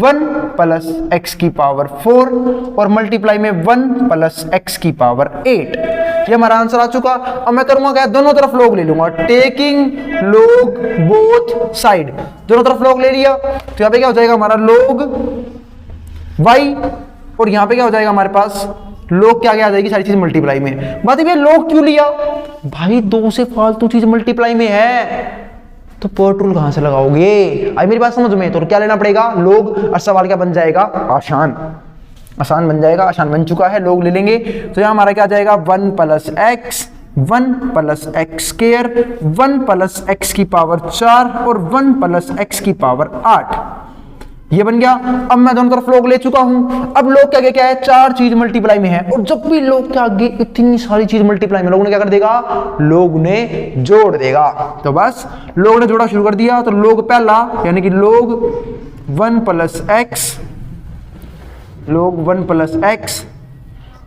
1 + x की पावर 4 और मल्टीप्लाई में 1 + x की पावर 8, ये हमारा आंसर आ चुका। अब मैं करूंगा क्या, दोनों तरफ लोग ले लूंगा, टेकिंग लोग बोथ साइड, दोनों तरफ लोग ले लिया, तो यहां पे क्या हो जाएगा हमारा लोग y, और यहां पे क्या हो जाएगा हमारे पास लोग क्या आ जाएगी, सारी चीज मल्टीप्लाई में। बात ये लोग क्यों लिया भाई, 2 से फालतू चीज मल्टीप्लाई में है तो पर रूल कहां से लगाओगे, आई मेरी बात समझ में। तो क्या लेना पड़ेगा लोग, और सवाल क्या बन जाएगा, आसान बन जाएगा, आसान बन चुका है, लोग ले लेंगे। तो यहां हमारा क्या आ जाएगा 1 + x 1 + x स्क्वायर 1 + x की पावर 4 और 1 + x की पावर 8, ये बन गया। अब मैं दोनों तरफ लोग ले चुका हूं, अब लोग के आगे क्या है, 4 चीज मल्टीप्लाई में है, और जब भी लोग के आगे इतनी सारी चीज मल्टीप्लाई में, लोगों ने क्या कर देगा, लोग ने जोड़ देगा। तो बस लोग ने जोड़ा शुरू कर दिया, तो लोग पहला यानी कि लोग 1 + x, लोग 1 + x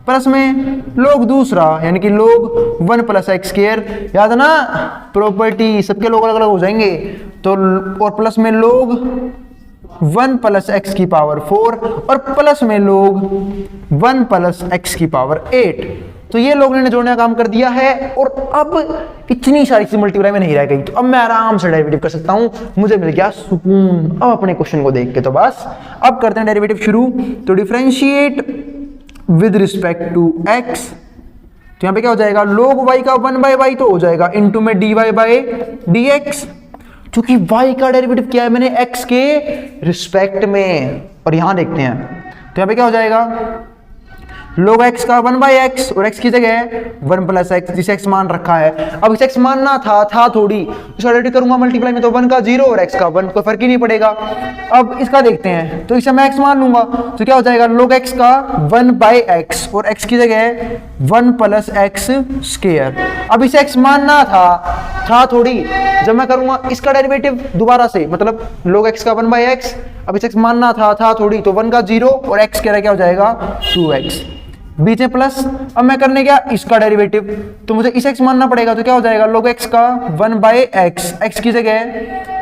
प्लस में लोग दूसरा यानी कि लोग 1 + x स्क्वायर, याद है ना प्रॉपर्टी, सबके लोग अलग अलग हो जाएंगे, तो और प्लस में लोग 1 + x की पावर 4 और प्लस में लोग 1 + x की पावर 8, तो ये लोग ने जोड़ने का काम कर दिया है। और अब इतनी सारी चीज मल्टीप्लाई में नहीं रह गई, तो अब मैं आराम से डेरिवेटिव कर सकता हूं, मुझे मिल गया सुकून अब अपने क्वेश्चन को देख के। तो बस अब करते हैं डेरिवेटिव शुरू। तो differentiate with respect to x, तो यहां पे क्या हो जाएगा, लोग y का 1/y तो हो जाएगा, इनटू में dy/dx, क्योंकि y का डेरिवेटिव क्या है मैंने x के रिस्पेक्ट में। और यहां देखते हैं तो यहां पे क्या हो जाएगा, log x का 1/x और x की जगह 1 + x, जिसे x मान रखा है। अब इसे x मानना था थोड़ी, इसका डेरिवेटिव करूंगा मल्टीप्लाई में, तो 1 का 0 और x का 1, कोई फर्क ही नहीं पड़ेगा। अब इसका देखते हैं, तो इसे मैं x मान लूंगा, तो क्या हो जाएगा log x का 1/x और x की जगह 1 + x स्क्वायर। अब इसे x मानना था थोड़ी, जब मैं करूंगा इसका डेरिवेटिव दोबारा से, मतलब log x का 1/x, अब इसे x मानना था थोड़ी, तो 1 का 0 और x कह रहा क्या हो जाएगा 2x, बीच में प्लस। अब मैं करने गया इसका डेरिवेटिव, तो मुझे इस x मानना पड़ेगा, तो क्या हो जाएगा log x का 1/x, x की जगह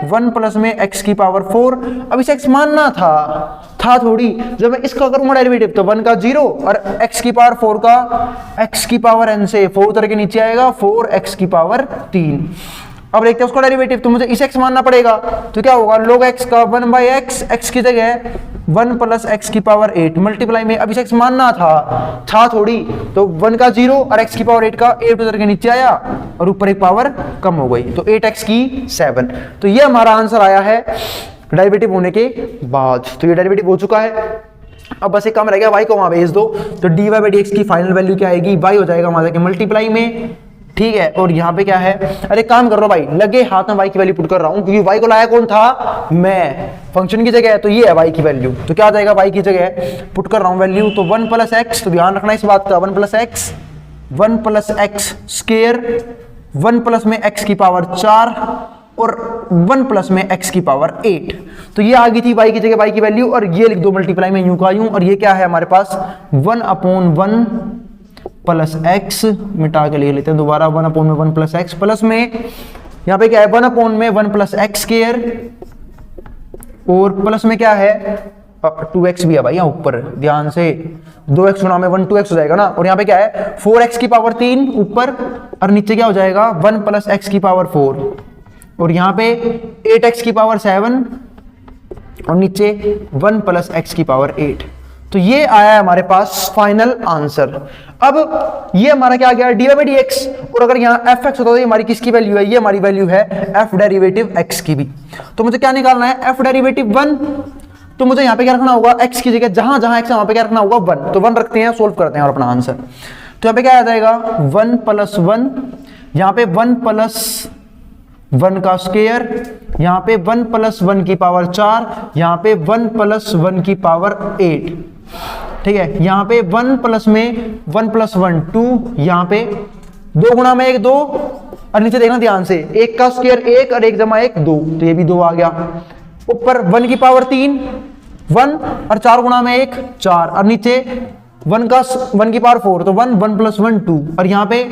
1 प्लस में x की पावर 4। अब इसे x मानना था थोड़ी, जब मैं इसका करूंगा डेरिवेटिव तो 1 का 0 और x की पावर 4 का x की पावर n से 4 उतर के नीचे आएगा 4x की पावर 3। अब देखते हैं उसका डेरिवेटिव, तो मुझे इस x मानना पड़ेगा, तो क्या होगा log x का 1/x, x की जगह 1 + x की पावर 8 मल्टीप्लाई में, अब इस x मानना था थोड़ी, तो 1 का 0 और x की पावर 8 का 8 उधर के नीचे आया और ऊपर एक पावर कम हो गई, तो 8x की 7। तो ये हमारा आंसर आया है डेरिवेटिव होने के बाद। तो ये डेरिवेटिव हो चुका है, अब बस एक काम रह गया, y को वहां भेज दो, तो dy/dx की फाइनल वैल्यू क्या आएगी, y हो जाएगा हमारा के मल्टीप्लाई में, ठीक है। और यहाँ पे क्या है, अरे काम कर रहा हूं भाई, लगे हाथ में y की वैल्यू पुट कर रहा हूं, क्योंकि y को लाया कौन था, मैं, फंक्शन की जगह है, तो ये है y की वैल्यू। तो क्या आ जाएगा, y की जगह पुट कर रहा हूं वैल्यू, तो 1 + x, तो ध्यान रखना इस बात का, 1 + x 1 + x स्क्वायर 1 प्लस में x की पावर 4 और 1 प्लस में x की पावर 8। तो ये आ गई थी y की जगह y की वैल्यू, और ये लिख दो मल्टीप्लाई में यूं का यूं, और ये क्या है हमारे पास 1/1 प्लस x, मिटा के ले लेते हैं दोबारा, 1/1 प्लस x, प्लस में यहाँ पे क्या है 1/1 प्लस x स्क्वायर, और प्लस में क्या है 2x भी है भाई यहाँ ऊपर, ध्यान से 2x गुणा में 1 2x हो जाएगा ना, और यहाँ पे क्या है 4x की पावर 3 ऊपर, और नीचे क्या हो जाएगा 1 प्लस x की पावर 4, और यहाँ पे 8x की पावर 7 और नीचे 1 प्लस एक्स की पावर 8। तो ये आया है हमारे पास फाइनल आंसर। अब ये हमारा क्या आ गया, डी बाई डी एक्स, और अगर यहाँ एफ एक्स होता तो ये हमारी किसकी वैल्यू है, ये हमारी वैल्यू है एफ डेरिवेटिव एक्स की भी। तो मुझे क्या निकालना है, एफ डेरिवेटिव 1, तो मुझे यहाँ पे क्या रखना होगा, एक्स की जगह जहां जहां एक्स है वहां पे क्या रखना होगा 1, तो 1 रखते हैं, सोल्व करते हैं और अपना आंसर। तो यहाँ पे क्या आ जाएगा 1 प्लस 1, यहाँ पे 1 प्लस 1 का स्क्वायर, यहाँ पे 1 प्लस 1 की पावर 4, यहाँ पे 1 प्लस 1 की पावर 8, ठीक है। यहाँ पे 1 प्लस में 1 प्लस 1 2, यहाँ पे 2 गुणा में 1 2, और नीचे देखना ध्यान से, 1 का स्क्वायर 1 और 1 जमा 1 2, तो ये भी 2 आ गया। ऊपर 1 की पावर 3 1 और 4 गुणा में 1 4, और नीचे 1 की पावर 4, तो 1 प्लस 1 2, और यहाँ पे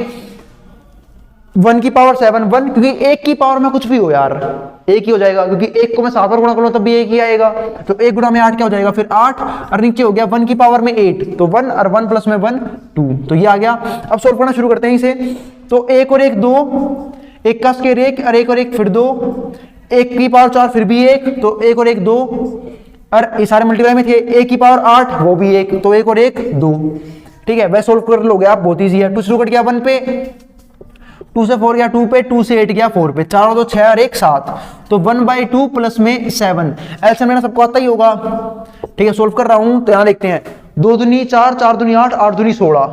1 की पावर 7 1, क्योंकि 1 की पावर में कुछ भी हो यार 1 ही हो जाएगा, क्योंकि 1 को मैं 7 बार गुणा करूँ तब भी 1 ही आएगा। तो 1 गुणा में 8 क्या हो जाएगा फिर 8, और नीचे हो गया 1 की पावर में 8, तो 1 और 1 प्लस में 1 2, तो ये आ गया। अब सोल्व करना शुरू करते हैं इसे। तो 1 और 1 2, 1 का स्क्वायर 1 और 1 फिर 2, 1 की पावर 4 फिर भी 1, तो 1 और 1 2, और ये सारे मल्टीप्लाई में थे, 1 की पावर 8 वो भी 1, तो 1 और 1 2, ठीक है। वह सोल्व कर लोगे आप, बहुत ईजी है। 2 से 2 कट गया 1 पे, 2 से 4 गया 2 पे, 2 से 8 गया 4 पे, 4 और 2 6 और 1 7, तो 1/2 प्लस में 7, एलसीएम लेना सबको आता ही होगा, ठीक है। सोल्व कर रहा हूं तो यहां देखते हैं, 2 दूनी 4 4 दूनी 8 8 दूनी 16,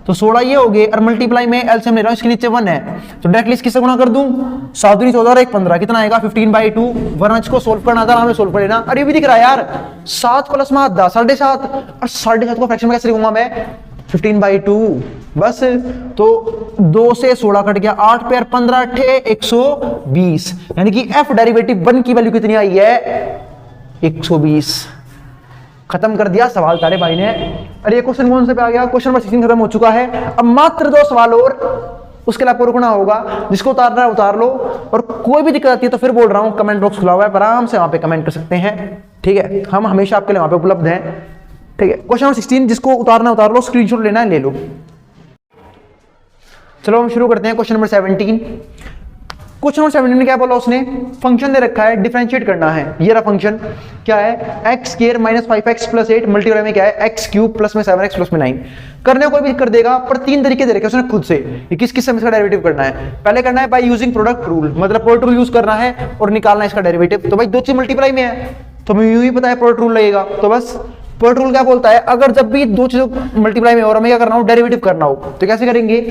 तो 16 ये हो गए, और मल्टीप्लाई में एलसीएम ले रहा हूं, इसके नीचे 1 है, तो डायरेक्टली इससे गुणा कर दूं, 7 दूनी 14 और 1 15, कितना आएगा 15/2। वरना इसको सोल्व करना था, हमें सोल्व कर लेना। अरे ये भी दिख रहा है यार, 7 प्लस में 10 7.5, और 7.5 को फ्रैक्शन में कैसे लिखूंगा मैं, 15/2 बस। तो 2 से 16 कट गया 8 पे, और 15 8 120, यानी कि एफ डेरिवेटिव 1 की वैल्यू कितनी आई है 120। खत्म कर दिया सवाल तारे भाई ने। अरे ये क्वेश्चन कौन से पे आ गया, क्वेश्चन नंबर 16 खत्म हो चुका है। अब मात्र 2 सवाल और, उसके लिए आपको रुकना होगा, जिसको उतारना है उतार लो, और कोई भी दिक्कत आती है तो फिर बोल रहा हूं कमेंट बॉक्स खुला हुआ है, आराम से वहां पे कमेंट कर सकते हैं, ठीक है। हम हमेशा आपके लिए वहां पे उपलब्ध हैं, ठीक है। क्वेश्चन नंबर 16 जिसको उतारना उतार लो, स्क्रीनशॉट लेना है ले लो। चलो हम शुरू करते हैं क्वेश्चन नंबर 17। क्वेश्चन नंबर 17 में क्या बोला उसने, फंक्शन दे रखा है, डिफरेंशिएट करना है। ये रहा फंक्शन, क्या है x square minus 5x plus 8 multiply में क्या है एक्स क्यूब प्लस में 7x प्लस में 9। करने को कोई भी कर देगा, पर 3 तरीके दे रखे उसने खुद से, किस किस से इसका डेरिवेटिव करना है। पहले करना है बाय यूजिंग प्रोडक्ट रूल, मतलब प्रोडक्ट रूल यूज करना है और निकालना है इसका डेरिवेटिव। तो भाई 2 चीज मल्टीप्लाई में है, तो हमें यूं ही पता है प्रोडक्ट रूल लगेगा, तो बस प्रोडक्ट रूल क्या बोलता है, अगर जब भी 2 चीजों मल्टीप्लाई में और हमें क्या करना हो डेरिवेटिव करना हो, तो कैसे करेंगे,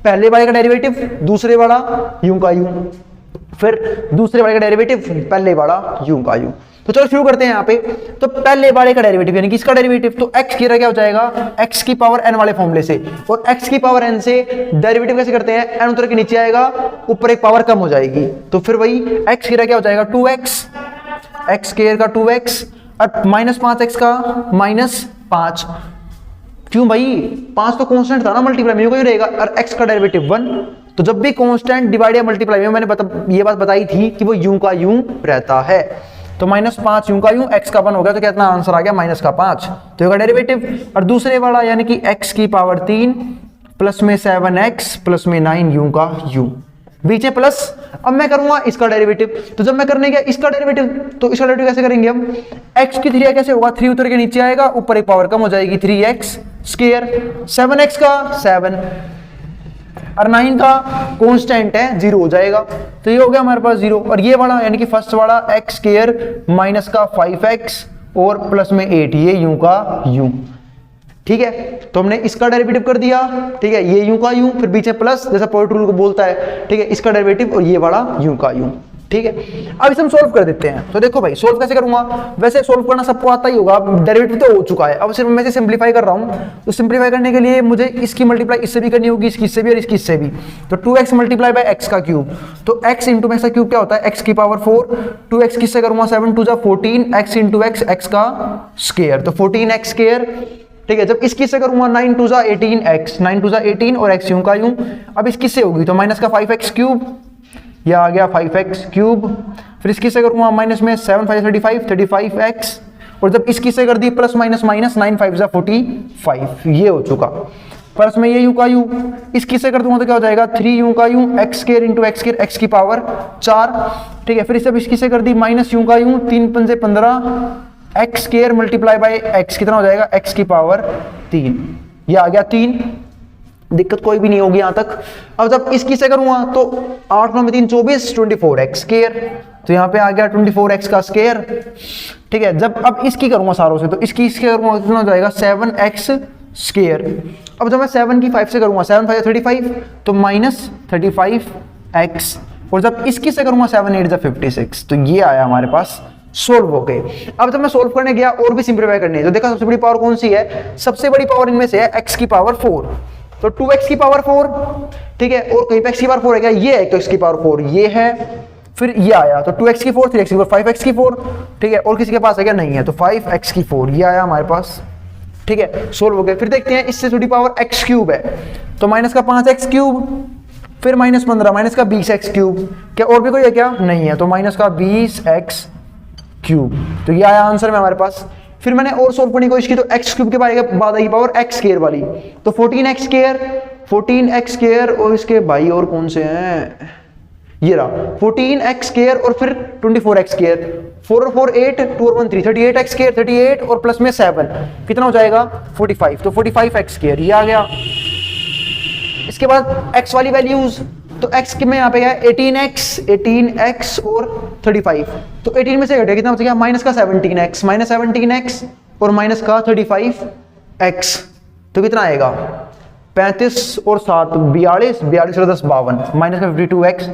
पहले वाले का डेरिवेटिव दूसरे वाला यूं का यूं, फिर दूसरे वाले का डेरिवेटिव पहले वाला यूं का यूं। तो चलो शुरू करते हैं यहाँ पे। तो पहले वाले का डेरिवेटिव यानी कि इसका डेरिवेटिव, तो x की क्या हो जाएगा x की पावर n वाले फॉर्मूले से, और x की पावर n से डेरिवेटिव कैसे करते हैं, n उतर के नीचे आएगा, ऊपर एक पावर कम हो जाएगी, तो फिर वही x की क्या हो जाएगा 2x, x स्क्वायर का 2x, और माइनस 5x का -5। क्यों भाई 5 तो कांस्टेंट था ना मल्टीप्लाई में, कोई रहेगा, और x का डेरिवेटिव 1। तो जब भी कांस्टेंट डिवाइड या मल्टीप्लाई में, मैंने ये बात बताई थी कि वो यूं का यूं रहता है। तो -5 यूं का यूं, x का 1 हो गया, तो कितना आंसर आ गया -5, तो ये डेरिवेटिव। और दूसरे वाला यानी कि x की पावर 3 प्लस में 7x प्लस में 9 यूं का यूं, बीच में प्लस। अब मैं करूंगा इसका डेरिवेटिव, तो जब मैं करने गया इसका डेरिवेटिव, तो इसका डेरिवेटिव कैसे करेंगे हम, x की 3 कैसे होगा, 3 उतर के नीचे आएगा, ऊपर एक पावर कम हो जाएगी 3x स्क्वायर, 7x का 7, और 9 का कांस्टेंट है 0 हो जाएगा, तो ये हो गया हमारे पास 0। और ये वाला यानी कि फर्स्ट वाला x स्क्वायर माइनस का 5x और प्लस में 8, ये यूं का यूं, ठीक है। तो हमने इसका डेरिवेटिव कर दिया, ठीक है, ये यूं का यूं, फिर बीच में प्लस, जैसा प्रोडक्ट रूल को बोलता है, ठीक है, इसका डेरिवेटिव, और ये वाला यूं का यूं, ठीक है। अब इसे हम सोल्व कर देते हैं। तो देखो भाई सोल्व कैसे करूंगा, वैसे सोल्व करना सबको आता ही होगा, डेरिवेटिव तो हो चुका है, अब सिर्फ मैं इसे सिंपलीफाई कर रहा हूं। तो सिंपलीफाई करने के लिए मुझे इसकी मल्टीप्लाई इससे भी करनी होगी, इसकी इससे भी और इसकी इससे भी। तो 2x मल्टीप्लाई बाय x का क्यूब, तो x इंटू x का क्यूब क्या होता है x की पावर 4, 2x किससे करूंगा 7 2 14, x इंटू x x का स्क्वायर, तो 14x स्क्वायर, ठीक है। जब इसकी से करूंगा 9 2 18x, 9 2 18 और x यूं का यूं। अब इसकी से होगी तो माइनस का 5x क्यूब, यह आ गया 5x क्यूब, फिर इसकी से करूंगा माइनस में 7 5 35 35x, और जब इसकी से कर दी प्लस माइनस माइनस 9 5 45, ये हो चुका। प्लस में ये यू का यू, इसकी से कर दूंगा तो क्या हो जाएगा 3 यू का you x square into x square x की पावर 4, ठीक है। फिर इसे इसकी से कर दी माइनस यू का यू, 3 पंजे 15 x square multiply by x, कितना हो जाएगा एक्स की पावर 3, ये आ गया 3, दिक्कत कोई भी नहीं होगी यहां तक। अब जब इसकी से करूंगा तो 8 9 में 3 24 24 एक्स स्क्वायर, तो यहाँ पे आ गया 24 एक्स का स्क्वायर, ठीक है। जब अब इसकी करूंगा सारों से तो इसकी करूंगा कितना हो जाएगा 7 एक्स स्क्वायर। अब जब मैं 7 की 5 से करूंगा 7 5 35, तो माइनस 35 एक्स, और जब इसकी से करूंगा 7 8 56, तो ये आया हमारे पास सोल्व हो गए। अब जब मैं सोल्व करने गया और भी सिंप्लीफाई करने है तो देखा सबसे बड़ी पावर कौन सी है, सबसे बड़ी पावर इनमें से है एक्स की पावर 4, तो 2x की पावर 4, ठीक है। और कहीं पे x की पावर 4 है क्या, ये है तो x की पावर 4 ये है, फिर ये आया तो 2x की 4 3x की 4 5x की 4, ठीक है। और किसी के पास है क्या, नहीं है, तो 5x की 4 ये आया हमारे पास, ठीक है। सोल्व हो गए। फिर देखते हैं इससे छोटी पावर x क्यूब है, तो माइनस का 5x क्यूब, फिर माइनस 15 माइनस का 20x क्यूब, क्या और भी कोई है क्या, नहीं है, तो माइनस का 20x क्यूब, तो ये आया आंसर में हमारे पास। फिर मैंने और सोल्व करने की कोशिश की तो x क्यूब के बाद आएगी पावर x स्क्वायर वाली, तो 14x स्क्वायर और इसके भाई और कौन से हैं, ये रहा 14x स्क्वायर और फिर 24x स्क्वायर, 4 और 4 8 2 और 1 3 38x स्क्वायर 38 और प्लस में 7 कितना हो जाएगा 45, तो 45x स्क्वायर ये आ गया। इसके बाद x वाली वैल्यूज, तो x के में यहाँ पे क्या है 18x और 35, तो 18 में से घटेगा कितना बचेगा माइनस का 17x, माइनस 17x और माइनस का 35x, तो कितना आएगा 35 और 7 42, 42 और 10 52, माइनस का 52x,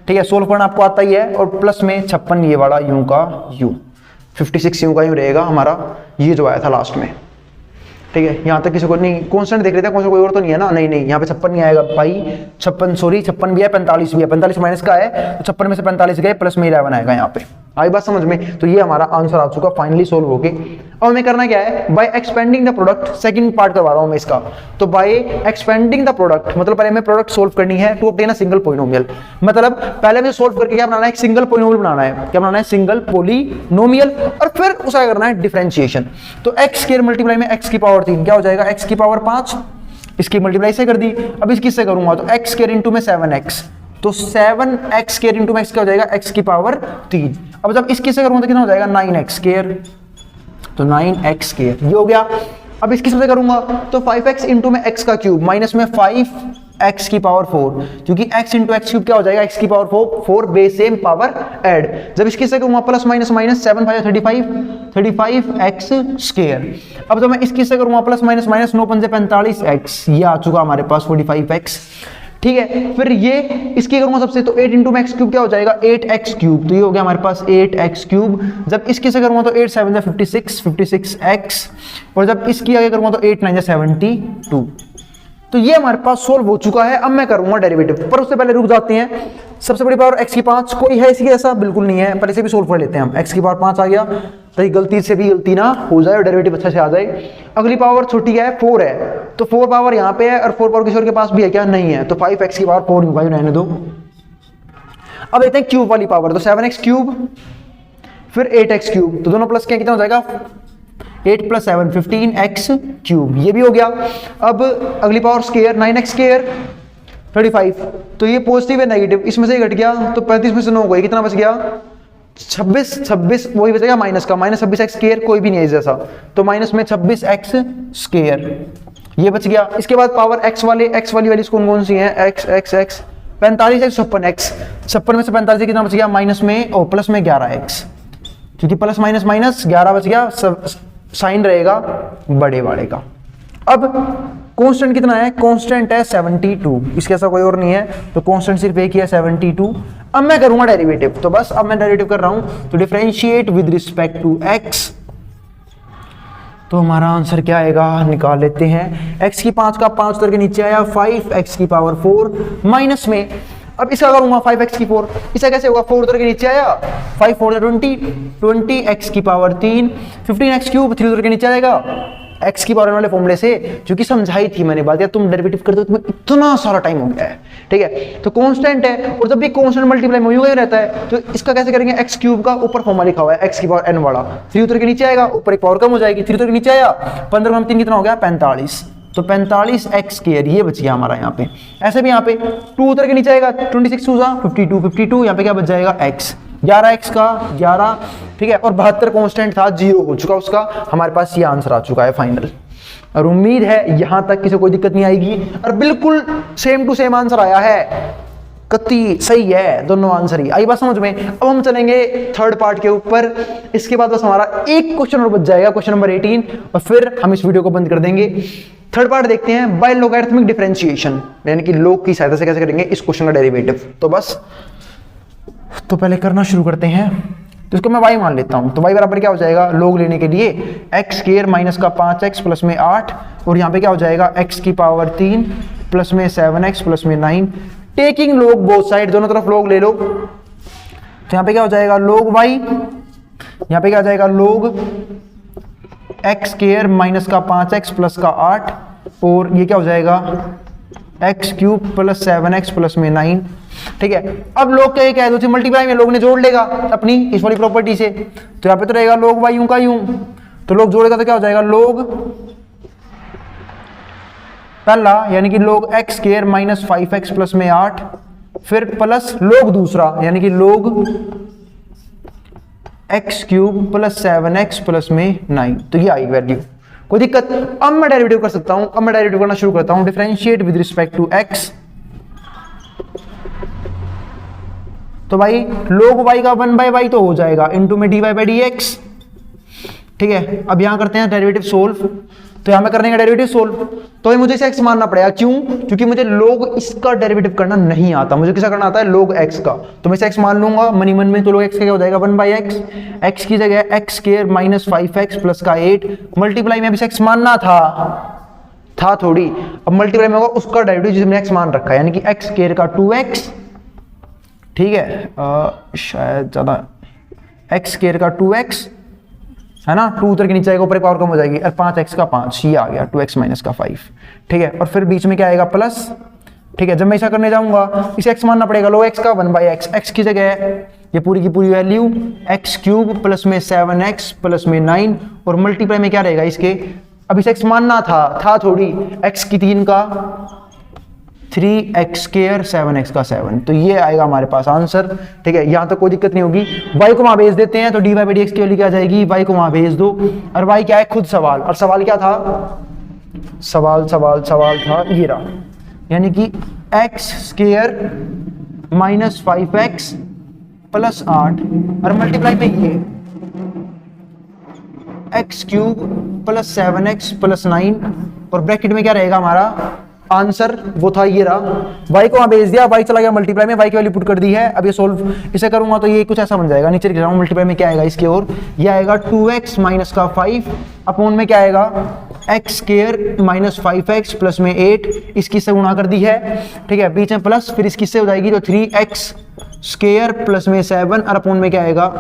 ठीक है। सोल्व करना आपको आता ही है, और प्लस में 56 ये वाला यू का यू, 56 यू का यू रहेगा हमारा, ये जो आया था लास्ट में, ठीक है। यहाँ तक किसी को नहीं कांस्टेंट देख लेते हैं, कोई और तो नहीं है ना, नहीं यहाँ पे 56 नहीं आएगा भाई, 56 भी है 45 भी है, 45 माइनस का है तो 56 में से 45 गए, प्लस में 11 आएगा यहाँ पे, आई बात समझ में। तो ये हमारा आंसर आ चुका फाइनली सोल्व होके। अब हमें करना क्या है, by expanding the product, second part करवा रहा हूं मैं इसका, तो बाय एक्सपेंडिंग द प्रोडक्ट मतलब पहले हमें प्रोडक्ट सोल्व करनी है to obtain a single polynomial, मतलब पहले हमें सोल्व करके क्या बनाना है, एक सिंगल पॉलिनोमियल बनाना है, क्या बनाना है सिंगल पॉलिनोमियल, और फिर उसका करना है डिफरेंशिएशन। तो x स्क्वायर मल्टीप्लाई में x की पावर 3 क्या हो जाएगा x की पावर 5, इसकी मल्टीप्लाई से कर दी। अब इसकी से करूंगा तो x स्क्वायर इंटू में 7x, तो 7x स्क्वायर इंटू में x क्या हो जाएगा x की पावर 3। अब जब इसकी से करूंगा तो कितना हो जाएगा 9x स्क्वायर, तो 9x स्क्वायर ये हो गया। अब इसकी से करूंगा तो 5x इंटू में x का क्यूब माइनस में 5x की पावर 4, क्योंकि x इंटू एक्स क्यूब क्या हो जाएगा x की power 4 base same power add. जब इसकी से करूंगा plus minus minus 7 5 35x square. अब जब मैं इसकी से करूंगा प्लस माइनस माइनस 9 5 45x, ये आ चुका हमारे पास 45x, ठीक है। फिर ये इसकी करूंगा सबसे तो 8 इंटू में एक्स क्यूब क्या हो जाएगा 8x क्यूब, तो ये हो गया हमारे पास 8x क्यूब। जब इसकी से करूंगा तो 8 7 56x, और जब इसकी आगे करूंगा तो 8 9 72। तो ये हमारे पास सोल्व हो चुका है। अब मैं करूंगा डेरिवेटिव, पर उससे पहले रुक जाते हैं। सबसे बड़ी पावर x की 5, कोई है इसकी ऐसा बिल्कुल नहीं है, पर इसे भी सोल्व कर लेते हैं हम। x की पावर 5 आ गया, तो गलती से भी गलती ना हो जाए और डेरिवेटिव अच्छा से आ जाए। अगली पावर छोटी है 4 है, तो 4 पावर यहाँ पे है और 4 पावर किशोर के पास भी है क्या, नहीं है, तो 5x की पावर 4 होगा, रहने दो। अब देखते हैं क्यूब वाली पावर, तो 7x क्यूब फिर 8x क्यूब, तो दोनों प्लस के कितना हो जाएगा 8 प्लस 7 15x क्यूब, ये भी हो गया। अब अगली पावर स्क्वायर 9x स्क्वायर 35, तो ये पॉजिटिव है नेगेटिव, इसमें से घट गया तो 35 में से 9 गए, कितना बच गया 26 वही बचेगा माइनस का, माइनस 26x स्क्वायर कोई भी नहीं है जैसा, तो माइनस में 26x स्क्वायर ये बच गया। इसके बाद पावर x वाली वैल्यूज कौन कौन सी हैं, x 45x 56x, 56 में से 45 कितना बच गया माइनस में और प्लस में 11x, क्योंकि प्लस माइनस माइनस 11 बच गया, साइन रहेगा बड़े वाले का। अब कांस्टेंट कितना है, कांस्टेंट है 72, इसके ऐसा कोई और नहीं है, तो कांस्टेंट सिर्फ एक ही है 72। अब मैं करूंगा डेरिवेटिव, तो बस अब मैं डेरिवेटिव कर रहा हूं, तो differentiate with respect to x, तो हमारा आंसर क्या आएगा निकाल लेते हैं। x की 5 का 5 उतर के नीचे आया, 5x की पावर 4 माइनस में, अब इसका करूंगा 5x की 4, इसका कैसे होगा 4 उतर के नीचे आया, 5 4 20x की पावर 3 15x क्यूब 3 उतर के नीचे आएगा x की पावर वाले फॉर्मूले से, क्योंकि समझाई थी मैंने बात, या तुम डेरिवेटिव करते हो तुम्हें इतना सारा टाइम हो गया है, ठीक है। तो कांस्टेंट है और जब भी कांस्टेंट मल्टीप्लाई में ही रहता है, तो इसका कैसे करेंगे, x क्यूब का ऊपर फॉर्मूला लिखा हुआ है x की पावर n वाला, 3 उतर के नीचे आएगा, ऊपर एक पावर कम हो जाएगी, 3 उतर के नीचे आया 15 में 3 कितना हो गया 45, तो 45x² ये बच गया हमारा यहाँ पे। ऐसे भी यहाँ पे 2 उतर के नीचे आएगा, 26 2 52, 52 यहाँ पे क्या बच जाएगा x, 11x का 11, ठीक है। और 72 कांस्टेंट था, 0 हो चुका उसका, हमारे पास ये आंसर आ चुका है फाइनल। और उम्मीद है यहां तक किसी कोई दिक्कत नहीं आएगी, और बिल्कुल सेम टू सेम आंसर आया है, कति सही है दोनों आंसर ही। आई बात समझ में। अब हम चलेंगे थर्ड पार्ट के ऊपर, इसके बाद बस हमारा एक क्वेश्चन और बच जाएगा, क्वेश्चन नंबर 18, और फिर हम इस वीडियो को बंद कर देंगे। थर्ड पार्ट देखते हैं, बाय लॉगरिथमिक डिफरेंशिएशन, यानी कि लोग की सहायता से कैसे करेंगे इस क्वेश्चन का डेरिवेटिव। तो बस तो पहले करना शुरू करते हैं। तो इसको मैं y मान लेता हूं, तो y बराबर क्या हो जाएगा, लोग लेने के लिए x² माइनस का 5x प्लस में 8, और यहाँ पे क्या हो जाएगा x की पावर 3 प्लस में 7x प्लस में 9, टेकिंग लोग बोथ साइड, दोनों तरफ लोग ले लो। तो यहाँ पे क्या हो जाएगा लोग y, यहाँ पे क्या हो जाएगा लोग x² माइनस का 5x प्लस का 8, और ये क्या हो जाएगा x³ प्लस 7x प्लस में 9, ठीक है। अब लोग क्या कह दो, मल्टीप्लाई में लोग ने जोड़ लेगा अपनी इस वाली प्रॉपर्टी से, तो यहाँ पे तो रहेगा लोग y यूं का यूं, तो लोग जोड़ेगा तो क्या हो जाएगा लोग पहला यानी कि लोग x² माइनस 5x प्लस में 8, फिर प्लस लोग दूसरा यानी कि लोग x³ प्लस 7x प्लस में 9, तो ये आई वैल्यू, कोई दिक्कत। अब मैं डेरिवेटिव कर सकता हूं, अब मैं डेरिवेटिव करना शुरू करता हूं, differentiate with respect to x। तो भाई log y का 1/y तो हो जाएगा, इनटू में dy/dx, ठीक है। अब यहां करते हैं डेरिवेटिव सोल्व, तो यहां मैं करने का डेरिवेटिव सोल्व, तो मुझे इसे x मानना पड़ेगा, क्यों, क्योंकि मुझे log इसका डेरिवेटिव करना नहीं आता, मुझे किसका करना आता है log x का, तो मैं इसे x मान लूंगा मनी मन में, तो log x का क्या हो जाएगा 1/x, x की जगह x² माइनस 5x प्लस का 8, मल्टीप्लाई में अभी x मानना था थोड़ी, अब मल्टीप्लाई में होगा उसका डेरिवेटिव जिसे मैंने x मान रखा है, यानी कि x² का 2x, ठीक है, शायद ज्यादा x² का 2x है ना, 2 उतर के नीचे आएगा, ऊपर पावर कम हो जाएगी, और 5x का 5, ये आ गया 2x माइनस का 5, ठीक है। और फिर बीच में क्या आएगा प्लस, ठीक है। जब मैं ऐसा करने जाऊंगा इसे x मानना पड़ेगा, लो x का 1/x, x की जगह ये पूरी की पूरी वैल्यू x³ प्लस में 7x प्लस में 9, और मल्टीप्लाई में क्या रहेगा इसके, अब इसे x मानना था थोड़ी, x की 3 का 3x², 7x का 7, तो ये आएगा हमारे पास आंसर, ठीक है। यहां तक कोई दिक्कत नहीं होगी। y को वहां भेज देते हैं, तो dy/dx की वैल्यू क्या जाएगी, y को वहां भेज दो, और y क्या है खुद सवाल, और सवाल क्या था, सवाल था ये रहा, यानी कि x² माइनस 5x प्लस 8, और मल्टीप्लाई में ये x³ प्लस 7x प्लस 9, और ब्रैकेट में क्या रहेगा हमारा आंसर, वो था ये रहा। y को वहां भेज दिया, y चला गया मल्टीप्लाई में, y की वैल्यू पुट कर दी है। अब ये सोल्व इसे करूंगा तो ये कुछ ऐसा बन जाएगा, नीचे लिख रहा हूं, मल्टीप्लाई में क्या आएगा इसके, और ये आएगा 2x माइनस का 5 अपॉन में क्या आएगा x² माइनस 5x प्लस में 8, इसकी से गुणा कर दी है, ठीक है, बीच में प्लस, फिर इसकी से हो जाएगी तो 3x² प्लस में 7, और अपॉन में क्या आएगा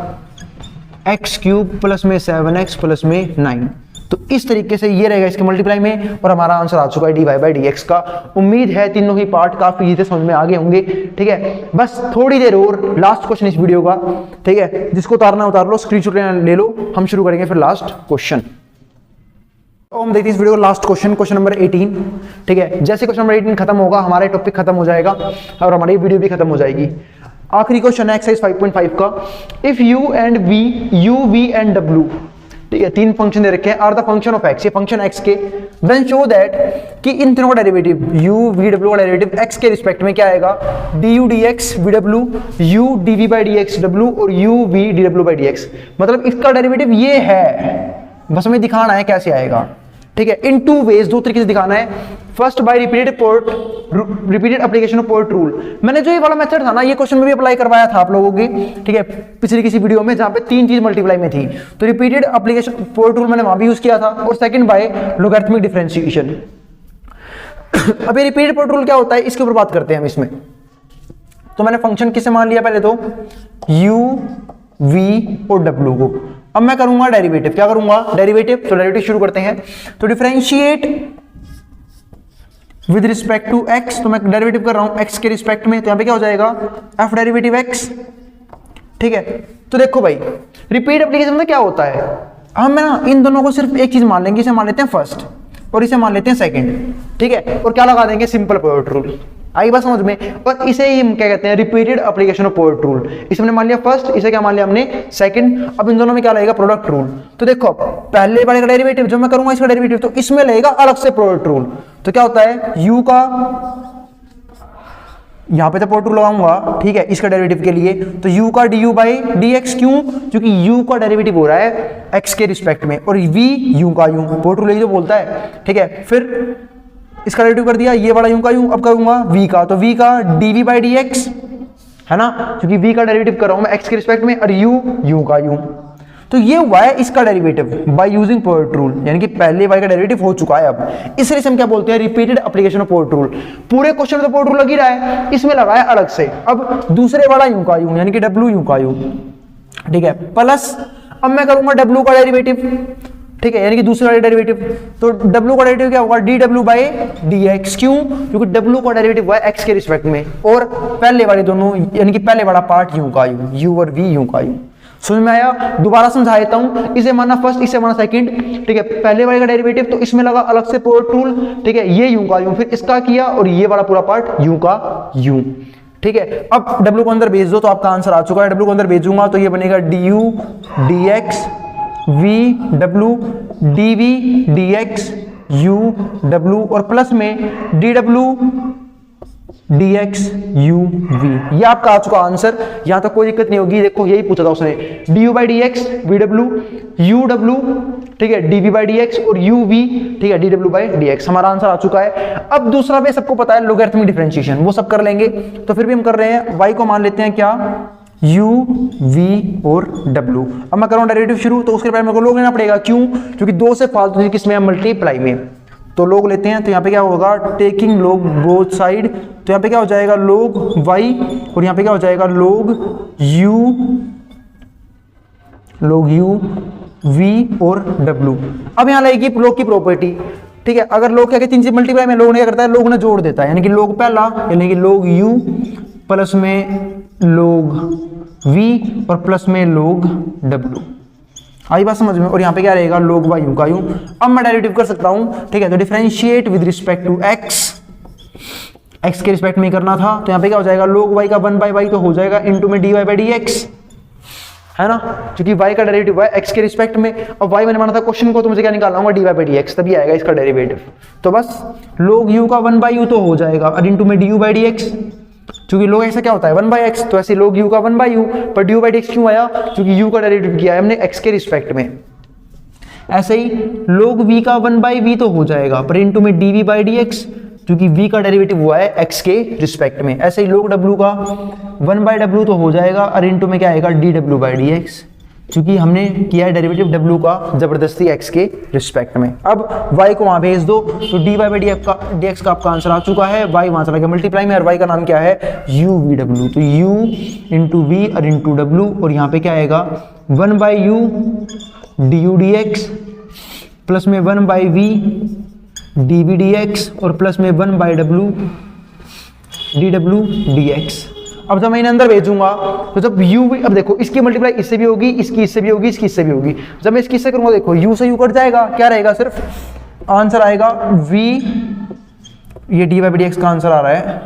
x³ प्लस में 7x प्लस में 9, तो इस तरीके से ये रहेगा इसके मल्टीप्लाई में, और हमारा आंसर आ चुका है dy/dx का। उम्मीद है तीनों ही पार्ट काफी इजी समझ में आ गए होंगे, ठीक है। बस थोड़ी देर और, लास्ट क्वेश्चन इस वीडियो का, ठीक है, जिसको उतारना उतार लो, स्क्रीनशॉट ले लो, हम शुरू करेंगे फिर लास्ट क्वेश्चन। तो हम देखते हैं इस वीडियो का लास्ट क्वेश्चन, क्वेश्चन नंबर 18, ठीक है। जैसे क्वेश्चन नंबर 18 खत्म होगा, हमारा टॉपिक खत्म हो जाएगा और हमारी वीडियो भी खत्म हो जाएगी। आखिरी क्वेश्चन है एक्सरसाइज 5.5 का, if u and v and w, ठीक है, 3 फंक्शन दे रखे हैं, are the function of x, ये फंक्शन x के, देन शो दैट कि इन तीनों का डेरिवेटिव u v w का डेरिवेटिव x के रिस्पेक्ट में क्या आएगा, du dx vw, u dv/dx w और u v dw/dx, मतलब इसका डेरिवेटिव ये है, बस हमें दिखाना है कैसे आएगा, ठीक है। इन 2 वेज, 2 तरीके से दिखाना है। First by repeated application of port rule, मैंने जो ये वाला मेथड था ना, ये क्वेश्चन में भी अप्लाई करवाया था आप लोगों की, ठीक है, पिछली किसी वीडियो में, जहां पे 3 चीज मल्टीप्लाई में थी, तो रिपीटेड एप्लीकेशन पोर्ट रूल मैंने वहां भी यूज किया था, और सेकंड बाय लॉगरिथमिक डिफरेंशिएशन। अब ये रिपीटेड पोर्ट रूल क्या होता है, इसके ऊपर बात करते हैं हम इसमें। तो मैंने फंक्शन किसे मान लिया, पहले तो u v और w को। अब मैं करूंगा डेरिवेटिव, क्या करूंगा डेरिवेटिव, तो डेरिवेटिव शुरू करते हैं। तो differentiate with respect to x, तो मैं डेरिवेटिव कर रहा हूं x के रिस्पेक्ट में, तो यहां पे क्या हो जाएगा f डेरिवेटिव x, ठीक है। तो देखो भाई रिपीट एप्लीकेशन में क्या होता है, हम ना इन दोनों को सिर्फ एक चीज मान लेंगे, इसे मान लेते हैं फर्स्ट, और इसे मान लेते हैं सेकंड, ठीक है, और क्या लगा देंगे, सिंपल पिवट रूल। आई बात समझ में। और इसे ही हम क्या कहते हैं, repeated application of pivot rule. इसे हमने मान लिया फर्स्ट, इसे क्या मान लिया हमने सेकंड। अब इन दोनों में क्या लगेगा, प्रोडक्ट रूल। तो देखो पहले वाले का डेरिवेटिव जो मैं करूंगा इसका डेरिवेटिव, तो इसमें लगेगा अलग से प्रोडक्ट रूल। तो क्या होता है, u का, यहां पे तो प्रोडक्ट रूल लगाऊंगा, ठीक है, इसका डेरिवेटिव के लिए, तो u का du बाई dx, क्यों, क्योंकि u का डेरिवेटिव हो रहा है x के रिस्पेक्ट में, और v u का u, प्रोडक्ट रूल यही जो बोलता है, ठीक है। फिर इसका डेरिवेटिव कर दिया, ये वाला u का u, अब करूंगा v का, तो v का dv बाई dx, है ना, क्योंकि v का डेरिवेटिव कर रहा हूं मैं x के रिस्पेक्ट में, और u का u। तो ये हुआ है इसका derivative by using pivot rule, यानी कि पहले y का डेरिवेटिव हो चुका है अब। इसलिए हम क्या बोलते हैं, repeated application of pivot rule. पूरे क्वेश्चन में तो पिवट रूल लग ही रहा है, इसमें लगा है अलग से। अब दूसरे वाला u का u, यानी कि w u का u, ठीक है, प्लस अब मैं करूंगा w का डेरिवेटिव, ठीक है, यानी कि दूसरे वाले डेरिवेटिव। तो w का डेरिवेटिव क्या होगा, dw बाई dx, क्यों, क्योंकि w का डेरिवेटिव हुआ है x के रिस्पेक्ट में, और पहले वाले दोनों, यानी कि पहले वाला पार्ट u का u और v u का u। समझ में आया, दोबारा समझा देता हूं, इसे माना फर्स्ट, इसे माना सेकंड, ठीक है, पहले वाले का डेरिवेटिव, तो इसमें लगा अलग से पिवट रूल, ठीक है, ये u का u, फिर इसका किया, और ये वाला पूरा पार्ट u का u, ठीक है। अब w को अंदर भेज दो तो आपका आंसर आ चुका है। w को अंदर भेजूंगा तो ये बनेगा du dx v w dv dx u w, और प्लस में dw dx u v, ये आपका आ चुका आंसर। यहां तक कोई दिक्कत नहीं होगी। देखो यही पूछा था उसने, du by dx vw uw, ठीक है, dv by dx और uv, ठीक है, dw by dx, हमारा आंसर आ चुका है। अब दूसरा भी सबको पता है, लोगरिथमिक डिफरेंशिएशन, वो सब कर लेंगे, तो फिर भी हम कर रहे हैं। y को मान लेते हैं क्या, u v और w। अब मैं करूँ डेरिवेटिव शुरू, तो उसके पहले मेरे को लोग लेना पड़ेगा, क्यों, क्योंकि दो से फालतू किसमें, मल्टीप्लाई में, तो लोग लेते हैं। तो यहाँ पे क्या होगा, टेकिंग लोग बोथ साइड, तो यहाँ पे क्या हो जाएगा, लोग y, और यहाँ पे क्या हो जाएगा, लोग u v और w। अब यहाँ लगेगी लोग की प्रॉपर्टी, ठीक है, अगर लोग क्या कहते हैं, तीन से मल्टीप्लाई में लोग ने क्या करता है, लोग ने जोड़ देता है, यानी कि लोग पहला, यानी कि लोग u प्लस में लोग v और प्लस में लोग w। आई बात समझ में। और यहाँ पे क्या रहेगा, लोग y u का u। अब मैं डेरिवेटिव कर सकता हूं, ठीक है, तो differentiate with respect to x के रिस्पेक्ट में करना था, तो यहाँ पे क्या हो जाएगा, लोग y का 1 बाई y तो हो जाएगा इनटू में dy बाई dx, है ना, क्योंकि y का डेरिवेटिव है x के रिस्पेक्ट में। अब y मैंने माना था क्वेश्चन को, तो मुझे क्या निकालना होगा, dy बाई dx, तभी आएगा इसका डेरिवेटिव। तो बस लोग u का 1 बाई u तो हो जाएगा, और इनटू में du बाई dx, क्योंकि लोग ऐसा क्या होता है 1 बाई एक्स, तो ऐसे लोग u का 1 बाई u, पर ड्यू बाई dx क्यों आया, क्योंकि u का डेरिवेटिव किया है हमने x के रिस्पेक्ट में। ऐसे ही लोग v का 1 बाई v तो हो जाएगा, पर इनटू में dv बाई dx, क्योंकि v का डेरिवेटिव हुआ है x के रिस्पेक्ट में। ऐसे ही लोग w का 1 बाई w तो हो जाएगा, और इनटू में क्या आएगा, dw बाई dx, क्योंकि हमने किया है डेरिवेटिव w का जबरदस्ती x के रिस्पेक्ट में। अब y को वहां भेज दो, तो dy बाई dx का आपका आंसर आ चुका है। y वहां चला गया मल्टीप्लाई में, और y का नाम क्या है, uv, तो u इंटू v और इंटू w, और यहाँ पे क्या आएगा 1 by u du dx plus में 1 बाई v dv dx, और प्लस में 1 बाई w dw dx। अब जब मैं इन्हें अंदर भेजूंगा, तो जब u, अब देखो इसकी मल्टीप्लाई इससे भी होगी, इसकी इससे भी होगी, इसकी इससे भी होगी। जब मैं इसकी इससे करूंगा, देखो u से u कट जाएगा, क्या रहेगा, सिर्फ आंसर आएगा v, ये dy बाई dx का आंसर आ रहा है,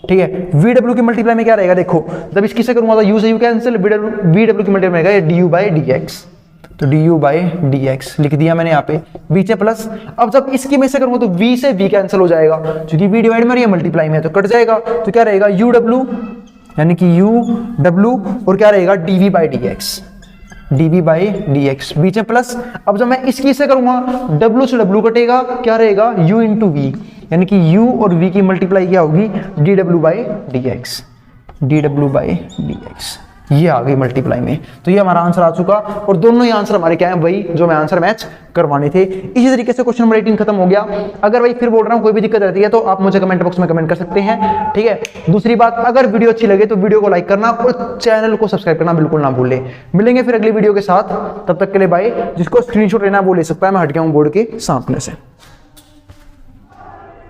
ठीक है। vw की मल्टीप्लाई में क्या रहेगा, देखो जब इसकी से करूंगा तो u से u कैंसिल, vw की मल्टीप्लाई में रहेगा du बाई dx, तो du बाई dx लिख दिया मैंने यहाँ पे, बीच प्लस। अब जब इसकी में से करूंगा तो v से v कैंसिल हो जाएगा, क्योंकि v डिवाइड में मल्टीप्लाई में है, तो कट जाएगा, तो क्या रहेगा uw, यानी कि uw, और क्या रहेगा dv बाई dx, बीच में प्लस। अब जब मैं इसकी से करूंगा, w से w कटेगा, क्या रहेगा u इंटू v, यानी कि u और v की मल्टीप्लाई क्या होगी, dw बाई dx, ये आ गई मल्टीप्लाई में। तो ये हमारा आंसर आ चुका, और दोनों ही आंसर हमारे क्या है, वही जो मैं आंसर मैच करवाने थे। इसी तरीके से क्वेश्चन नंबर 18 खत्म हो गया। अगर भाई फिर बोल रहा हूँ कोई भी दिक्कत रहती है तो आप मुझे कमेंट बॉक्स में कमेंट कर सकते हैं, ठीक है। दूसरी बात, अगर वीडियो अच्छी लगे तो वीडियो को लाइक करना और चैनल को सब्सक्राइब करना बिल्कुल ना भूलें। मिलेंगे फिर अगली वीडियो के साथ, तब तक के लिए बाय। जिसको स्क्रीनशॉट लेना वो ले सकता है, मैं हट गया हूँ बोर्ड के सामने से।